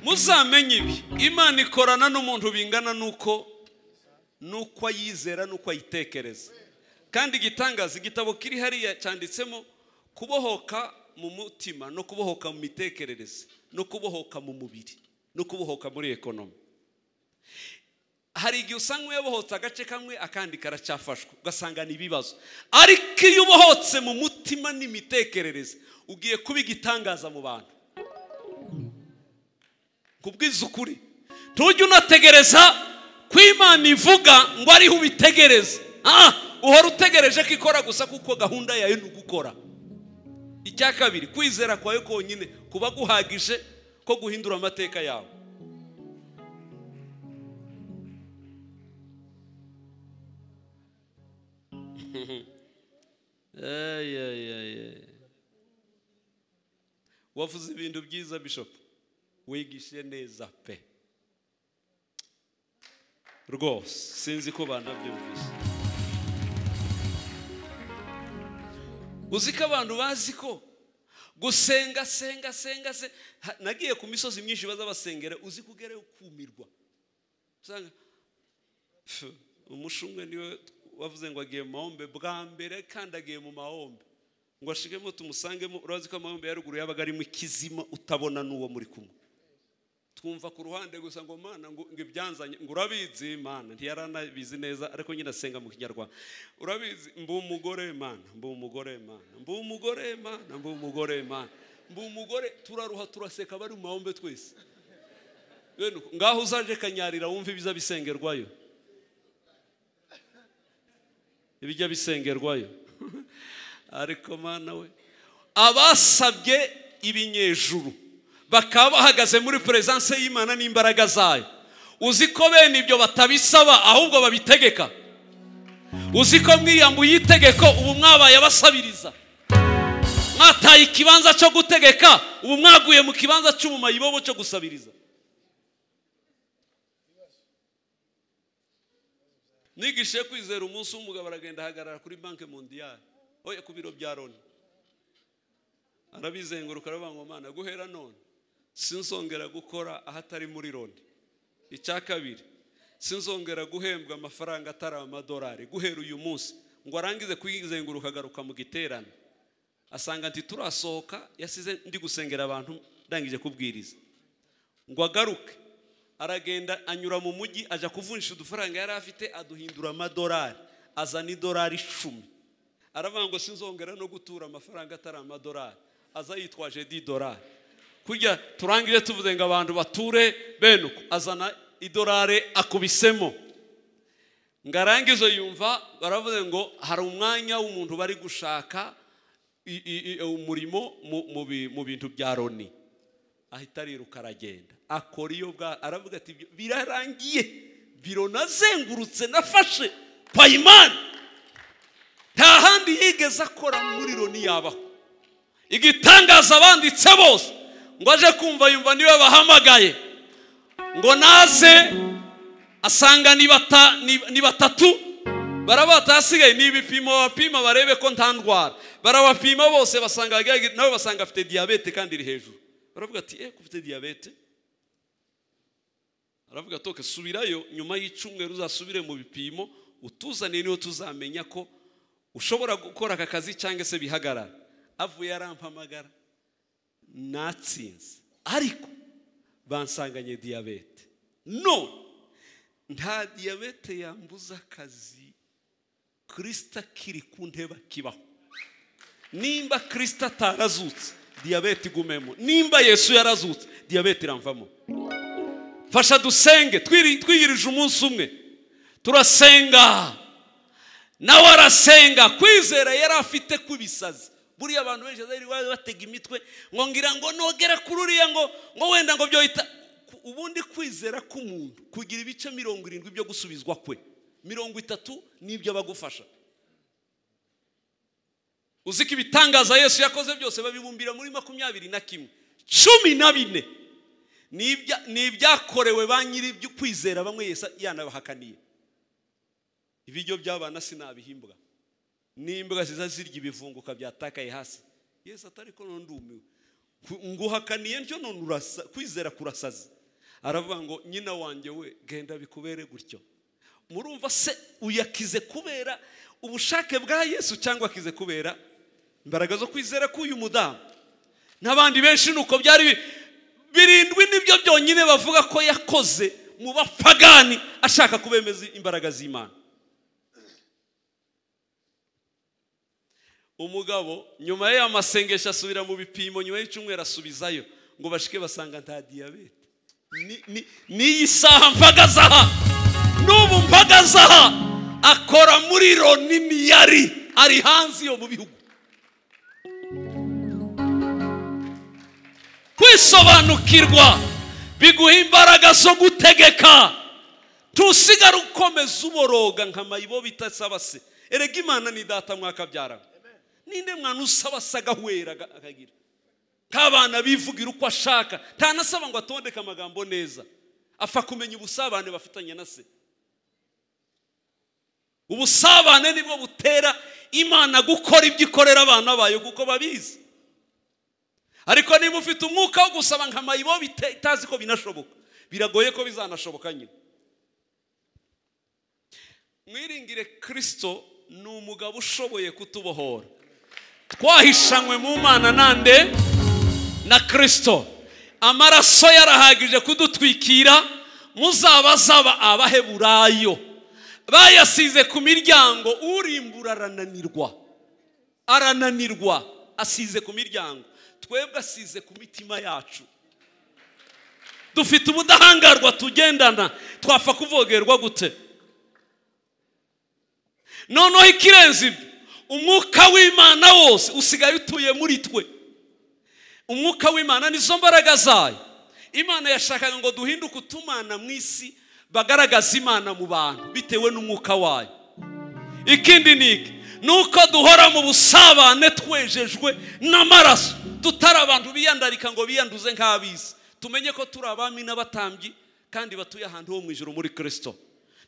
Muzamenye ibi, Imana ikorana n'umuntu bingana nuko ayizera nuko ayitekereza. Kandi igitangaza igitabo kiri hariya cyanditsemo kubohoka mu mutima no kubohoka mu mitekerereze no kubohoka mu mubiri no kubohoka muri ekonomi. Hari igihe usanga uyabohotse agace kamwe akandi karacyafashwe ugasanga ni ibibazo, ariko iyo ubohotse mu mutima n'imitekerereze ugiye kuba igitangaza mu bantu. Kubwiza ukuri ntujye unategereza ko Imana ivuga ngo ariho ubitegereze. Uhora utegereje ko ikora gusa kuko gahunda yayo ni gukora. Icya kabiri, kwizera kwawe konyine kuba guhagije ko guhindura amateka yawe. Wavuze ibintu byiza Bishop, wigishe neza pe rwose, sinzi ko banabyumvise. Uziko abantu bazi ko gusenga nagiye ku misozi myinshi baza basengera, uzi kugerayo kumirwa. Usanga umushumwe niwe wavuze ngo agiye mu mahombe bwa mbere, kandi agiye mu mahombe ngo ashigemo tumusangemo. Urazi ko amahombe ya ruguru yabaga ari mu kizima utabona n'uwo muri kumwe. Twumva ku ruhande gusa ngo Mana ngo ibyanzanye ngo urabizi Mana, ntiyaranabizi neza ariko nyine asenga mu Kinyarwanda. Urabizi mbu umugore Mana, mbu umugore Mana, mbu umugore Mana, mbu umugore Mana, mbu umugore. Turaruha turaseka bari mu mahombe twese. Ngaho uzaje Kanyarira wumva ibiza bisengerwayo, ibijya bisengerwayo. Ariko Mana we, abasabye ibinyejuru bakaba bahagaze muri presence y'Imana n'imbaraga zayo, uzi ko bene ibyo batabisaba ahubwo babitegeka. Uzi ko mwiyambuye itegeko ubu mwabaye abasabiriza, mwataye ikibanza cyo gutegeka ubu mwaguye mu kibanza cy'umumayibobo cyo gusabiriza. Nigishe kwizera umunsi w'umugabo aragenda hagarara kuri Banque Mondiale, oya ku biro bya Loni, arabizenguruka aravuga ngo Mana guhera none sinzongera gukora ahatari muri Loni. icya kabiri sinzongera guhembwa amafaranga atari amadolari guhera uyu munsi ngo arangize kuyizenguruka agaruka mu giterane asanga nti turasohoka yasize ndi gusengera abantu ndangije kubwiriza ngo agaruke aragenda anyura mu mujyi aja kuvunjisha udufaranga yari afite aduhindura amadolari azana idolari 10 aravuga ngo sinzongera no gutura amafaranga atari amadolari aza yitwaje $10 kujya turangire tuvuze ngo abantu bature benuko azana idolari akubisemo ngarangizo yumva baravuze ngo hari umwanya w'umuntu bari gushaka umurimo mu bintu bya Loni ahita ariruka aragenda akora iyo aravuga ati birarangiye biro nazengurutse nafashe payimani nta handi yigeze akora muri Loni yabaho igitangaza abanditse bose ngo aje kumva yumva niwe bahamagaye ngo naze asanga ni batatu barabatasigaye n'ibipimo bapima barebe ko nta ndwara barabapima bose basanga nawe basanga afite diabete kandi iri hejuru baravuga ati ufite diabete aravuga toke subirayo nyuma y'icumweru uzasubire mu bipimo utuzane niho tuzamenya ko ushobora gukora aka kazi cyangwa se bihagarara avuye arampamagara natsinze ariko bansanganye diabete no nta diabete yambuza akazi Kristo kiri ku nteba kibaho nimba Kristo atarazutse diabete igumemo nimba Yesu yarazutse diabete iramvamo fasha dusenge twiyirije umunsi umwe turasenga nawe arasenga kwizera yari afite kubisazi buriya abantu benshi bari batega imitwe ngo ngira ngo nogera kururiya ngo wenda ngo byo ubundi kwizera k'umuntu kugira ibice 70 byo gusubizwa kwe 30 nibyo bagufasha uziki bitangaza Yesu yakoze byose babibumbira muri 21 14 nibyakorewe banyiri byo kwizera bamwe Yesu yanabahakaniye ibijyo by'abana sinabihimbwa nimbwa zizazirya ibivunguka byatakaye hasi Yesu atari ko nondumiwe nguhakaniye ntyo none urasa kwizera kurasaza aravuga ngo nyina wanjye we genda bikubere gutyo murumva se uyakize kubera ubushake bwa Yesu cyangwa akize kubera imbaraga zo kwizera k'uyu mudamu n'abandi benshi nuko byari birindwi nibyo byonyine bavuga ko yakoze mu bapagani ashaka kubemeza imbaraga z'Imana umugabo nyuma y'amasengesho asubira mu bipimo nyuma y'icumweru asubizayo ngo bashike basanga nta diabete ni isaha mpagazaha n'ubu mpagazaha akora muri Loni ni yari ari hanze yo mu bihugu kwisobanukirwa biguha imbaraga zo gutegeka tusigara ukomeza uboroga nk'amayibo bitasaba se erega Imana ni data mwakabyara ninde mwana usaba sagahwera akagira kabana bivugira uko ashaka ntanasaba ngo atondeka amagambo neza afa kumenya ubusabane bafitanye na se ubusabane nibwo butera Imana gukora ibyo ikorera abana bayo kuko babizi ariko niba ufite umwuka wo gusaba nk'amayibo bitazi ko binashoboka biragoye ko bizanashoboka nyine mwiringire Kristo ni umugabo ushoboye kutubohora twahishanywe mu Mana nande na Kristo amaraso yarahagije kudutwikira muzabazaba abaheburayo bayasize ku miryango urimbura arananirwa asize ku miryango twebwe asize ku mitima yacu dufite ubudahangarwa tugendana twafa kuvogerwa gute noneho ikirenze umwuka w'Imana wose usigaye utuye muri twe umwuka w'Imana nizo mbaraga zayo Imana yashakaga ngo duhinduke utumana mu isi bagaragaza Imana mu bantu bitewe n'umwuka wayo ikindi niki nuko duhora mu busabane twejejwe n'amaraso tutari abantu biyandarika ngo biyanduze nk'abisi tumenye ko turi abami n'abatambyi kandi batuye ahantu ho mu ijuru muri Kristo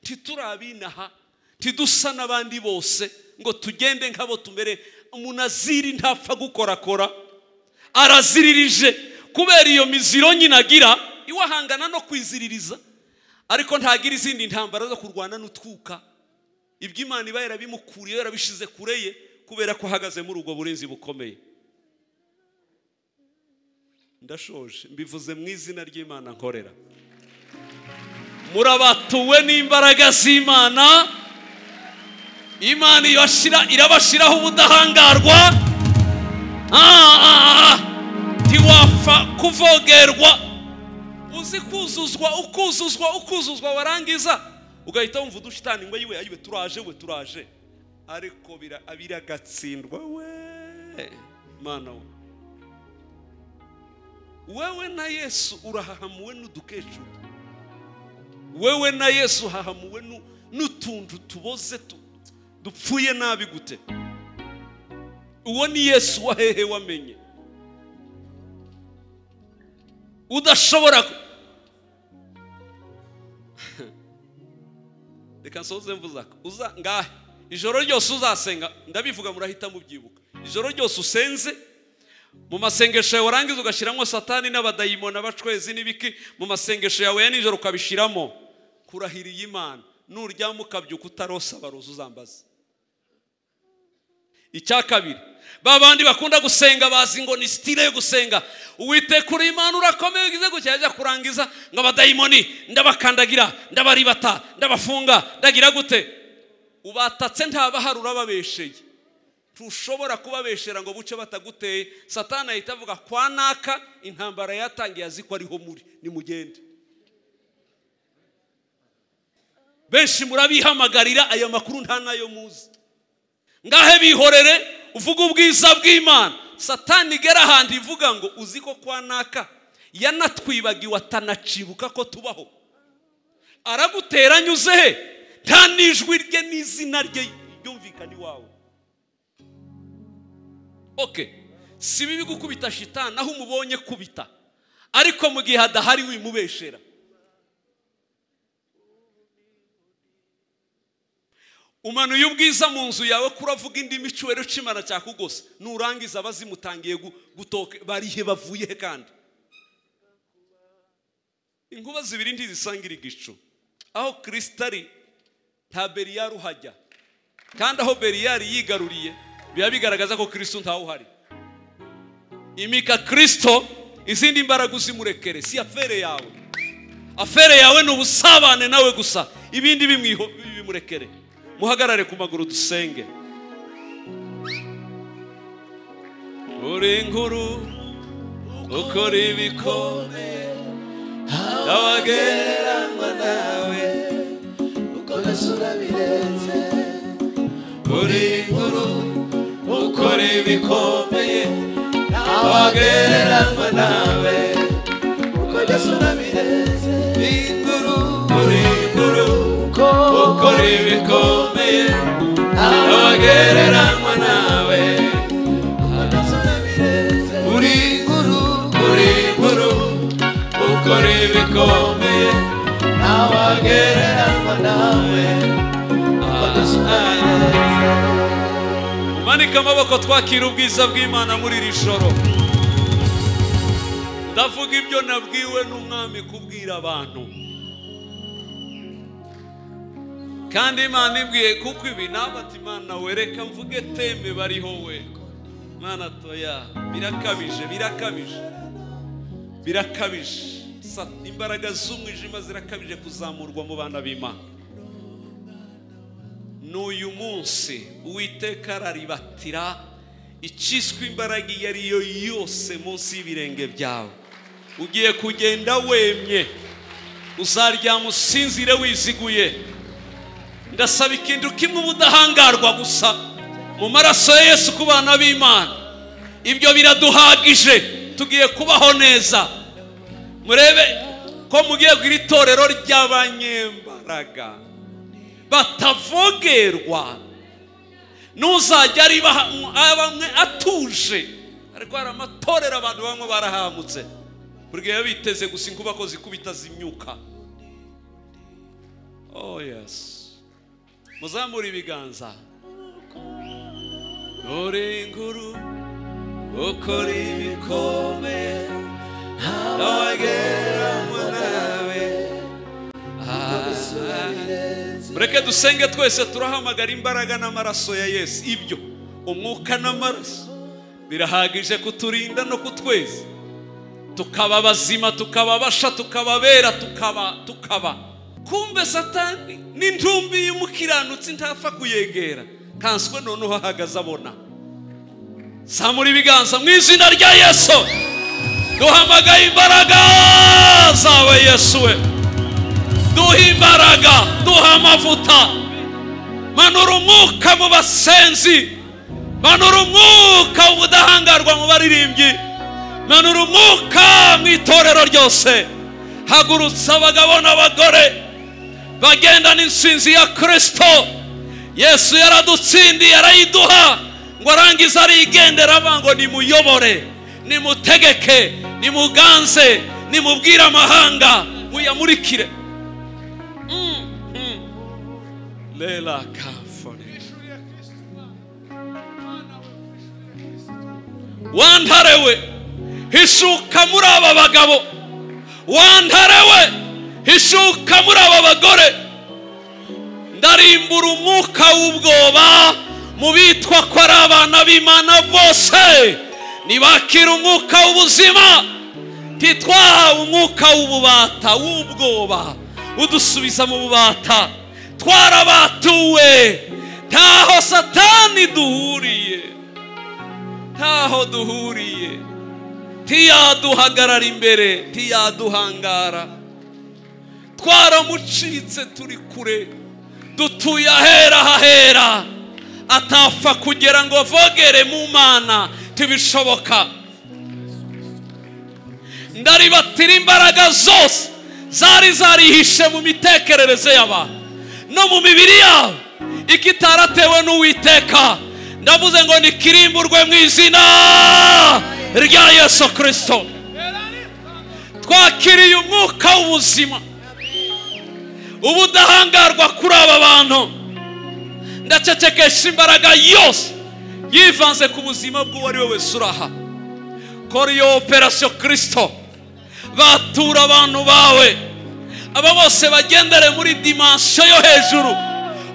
titurabinaha tidusa n'abandi bose ngo tugende nk'abo tumere umunaziri ntapfa gukorakora araziririje kubera iyo miziro nyine agira iwahangana no kwiziririza ariko ntagira izindi ntambara zo kurwana n'utwuka. Ibyo Imana iba yarabimukuriye yarabishize kure ye kubera ko ahagaze muri ubwo burinzi bukomeye. Ndashoje mbivuze mu izina ry'Imana nkorera. Murabatuwe n'imbaraga z'Imana. Imana irabashiraho ubudahangarwa. Tiwafa kuvogerwa. Uzi ukuzuzwa warangiza ugahita wumva udushitani ngo yiwe turaje ariko biragatsindwa we Mana we. Wewe na Yesu urahahamuwe n'udukecuru. Wewe na Yesu hahamuwe n'utuntu tuboze dupfuye nabi gute. Uwo ni Yesu wahehe wamenye. Udashobora reka nsoze mvuzaka uza ngahe ijoro ryose uzasenga ndabivuga murahita mubyibuka. Ijoro ryose usenze mu masengesho yawe warangiza ugashiramo satani n'abadayimoni abacwezi n'ibiki mu masengesho yawe ya nijoro ukabishiramo kurahiriye Imana nuryama ukabyuka utarosa baruza uzambaza. Icyakabiri babandi bakunda gusenga bazi ngo ni style yo gusenga. Uwiteka uri Imana urakomeye ugize gucyaje kurangiza ngo abadayimoni ndabakandagira ndabaribata ndabafunga ndagira gute. Ubatatse ntabaharura babesheye. Tushobora kubabeshera ngo buce bataguteye. Satani ahita avuga kwa naka intambara yatangiye aziko ariho muri ni mugende. Benshi murabihamagarira aya makuru nta nayo muzi. Ngahe bihorere uvuga ubwiza bw'Imana. Satani gera handi ivuga ngo uziko kwa naka yanatwibagiwe atanacibuka ko tubaho. Araguteranya uze he nta nijwi rye n'izina rye yumvikana iwawe. Okay, si bibi gukubita shitani naho umubonye kubita, ariko mu gihe hadahari wimubeshera. Umanuye ubwiza mu nzu yawe kuravuga indi micuwero c'Imana cyakugose nurangiza bazimutangiye gutoke barihe bavuye he kandi. Inkuba zibiri ndizisangira igicu. Aho Kristari nta Beliyari uhajya kandi aho Beliyari yigaruriye biba bigaragaza ko Kristo ntawe uhari. Imika Kristo izindi mbaraga uzimurekere si afere yawe. Afere yawe ni ubusabane nawe gusa ibindi bimurekere. Muhagarare ku maguru dusenge. Uri inkuru ukora ibikomeye abagereranywa nawe ukomeza birenze. Uri inkuru ukora ibikomeye abagereranywa nawe ukomeza birenze. Uri inkuru ukora ibikomeye abagereranywa nawe ukomeza birenze. Uri inkuru ukora ibikomeye abagereranywa nawe ukomeza birenze. Umanika amaboko twakira ubwiza bw'Imana muri iri joro. Ndavuga ibyo nabwiwe n'umwami kubwira abantu. Kandi Imana ibwiye kuko ibi nabati Imana wereka mvuge teme bariho we. Mana toya birakabije. Imbaraga z'umwijima zirakabije kuzamurwa mu bana b'Imana. N'uyu munsi Uwiteka araribatira iciswe imbaraga iyo ariyo yose munsi y'ibirenge byawe. Ugiye kugenda wemye, uzaryama usinzire wiziguye. Ndasaba ikintu kimwe ubudahangarwa gusa mu maraso ya Yesu ku bana b'Imana. Ibyo biraduhagije, tugiye kubaho neza. Murebe ko mugiye kugira itorero ry'abanyembaraga batavogerwa. Nuzajya ari bamwe atuje, ariko hari amatorero abantu bamwe barahamutse buryo biteze gusa inkuba ko zikubita zimyuka. Oh yes, muzamura ibiganza. Uri inkuru ukora ibikomeye abagereranywa nawe Mureke dusenge twese turahamagara imbaraga n'amaraso ya Yesu. Ibyo umwuka n'amaraso birahagije kuturinda no kutweza, tukaba bazima, tukaba basha, tukababera, tukaba. Kumbe Satani n'intumbi y'umukiranutsi ntapfa kuyegera, kanswe noneho ahagaze abona. Zamura ibiganza mu izina rya Yesu. Duhamagaye imbaraga zawe Yesu we. Duha imbaraga, duha amavuta. Manura umwuka mu basenzi, manura umwuka ubudahangarwa mu baririmbyi, manura umwuka mu itorero ryose. Hagurutsa abagabo n'abagore bagendana insinzi ya Kristo. Yesu yaradutsindiye, arayiduha ngo arangiza arigendera avango nimuyobore, nimutegeke, nimuganze, nimubwire amahanga, muyamurikire. Lela kafone wantarewe hishuka muri aba bagabo, wantarewe hishuka muri aba bagore. Ndarimbura umwuka w'ubwoba mu bitwa ko ari abana b'Imana bose. Nibakira umwuka w'ubuzima, titwahawe umwuka w'ububata, w'ubwoba udusubiza mu bubata. Twarabatuwe, ntaho Satani duhuriye, ntaho duhuriye. Ntiyaduhagarara imbere, ntiyaduhangara. Twaramucitse, turi kure, dutuye ahera hahera, atapfa kugera ngo vogere mu Mana, tibishoboka. Ndaribatira imbaraga zose zari zarihishe mu mitekerereze y'abantu no mu mibiri yabo, ikitaratewe n'Uwiteka. Ndavuze ngo nikirimburwe mu izina rya Yesu Kristo. Twakiriye umwuka w'ubuzima, ubudahangarwa kuri aba bantu. Ndacecekesha imbaraga yose yivanze ku buzima bw'uwo ari we wese uraha. Kora iyo operasiyo Kristo, batura abantu bawe, aba bose bagendere muri dimansiyo yo hejuru,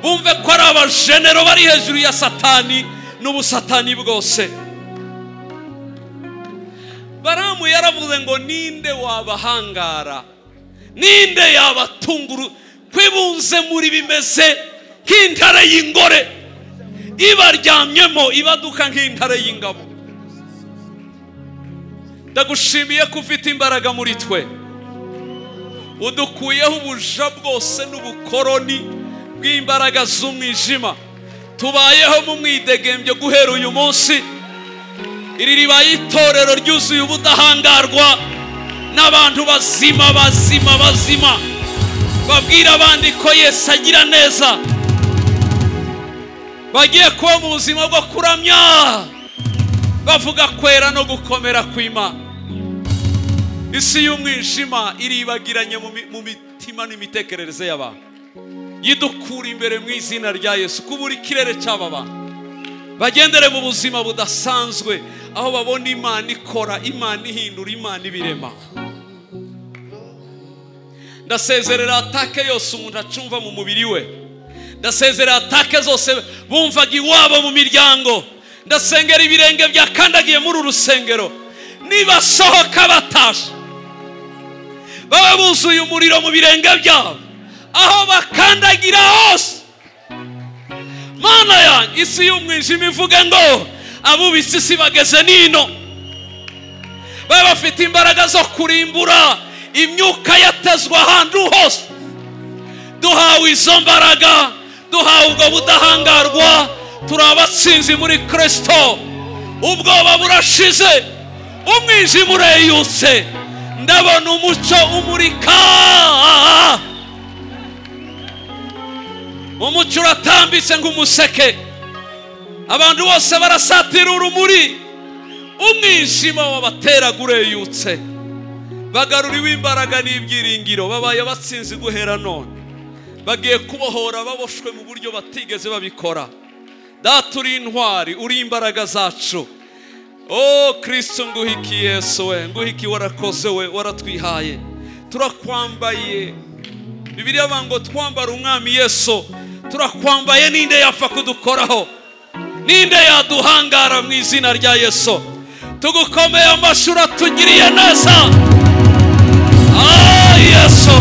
bumve ko ari abajenero bari hejuru ya Satani n'ubusatani bwose. Baramu yaravuze ngo ninde wabahangara, ninde yabatunguru, kwibunze muri bimeze nk'intare y'ingore, ibaryamyemo ibaduka nk'intare y'ingabo. Ndagushimiye ko ufite imbaraga muri twe, udukuyeho ubuja bwose n'ubukoroni bw'imbaraga z'umwijima. Tubayeho mu mwidegembyo guhera uyu munsi. Iri ribaye itorero ryuzuye ubudahangarwa n'abantu bazima bazima bazima, babwira abandi ko Yesu agira neza. Bagiye kuba mu buzima bwo kuramya, bavuga kwera no gukomera kw'Imana. Isi y'umwijima iribagiranye mu mitima n'imitekerereze y'abantu. Yidukura imbere mu izina rya Yesu, kubura ikirere cy'aba bantu. Bagendere mu buzima budasanzwe, aho babona Imana ikora, Imana ihindura, Imana ibirema. Ndasezerera atake yose umuntu acumva mu mubiri we. Ndasezerera atake zose bumvaga iwabo mu miryango. Ndasengera ibirenge byakandagiye muri urusengero, nibasohoka batashe, baba buzuye umuriro mu birenge byabo, aho bakandagira hose. Mana yanjye, isi y'umwijima ivuga ngo abubitsi isi bageze nino, baba bafite imbaraga zo kurimbura imyuka yatezwa ahantu hose. Duhawe izo mbaraga, duhawe ubwo budahangarwa, turi abatsinzi muri Kristo. Ubwoba burashize, umwijima ureyutse, ndabona umucyo umurika. Umucyo uratambitse nk'umuseke, abantu bose barasatira urumuri. Umwijima wabateraga ureyutse, bagaruriwe imbaraga n'ibyiringiro, babaye abatsinzi guhera none. Bagiye kubohora baboshwe mu buryo batigeze babikora. Data uri intwari, uri imbaraga zacu. Oh Kristo, nguhiki Yesu we, nguhiki warakoze we, waratwihaye. Turakwambaye Bibiliya ivuga ngo twambara umwami Yesu. Turakwambaye, ninde yapfa kudukoraho? Ninde yaduhangara mu izina rya Yesu? Tugukomeye amashuri atugiriye neza. Yesu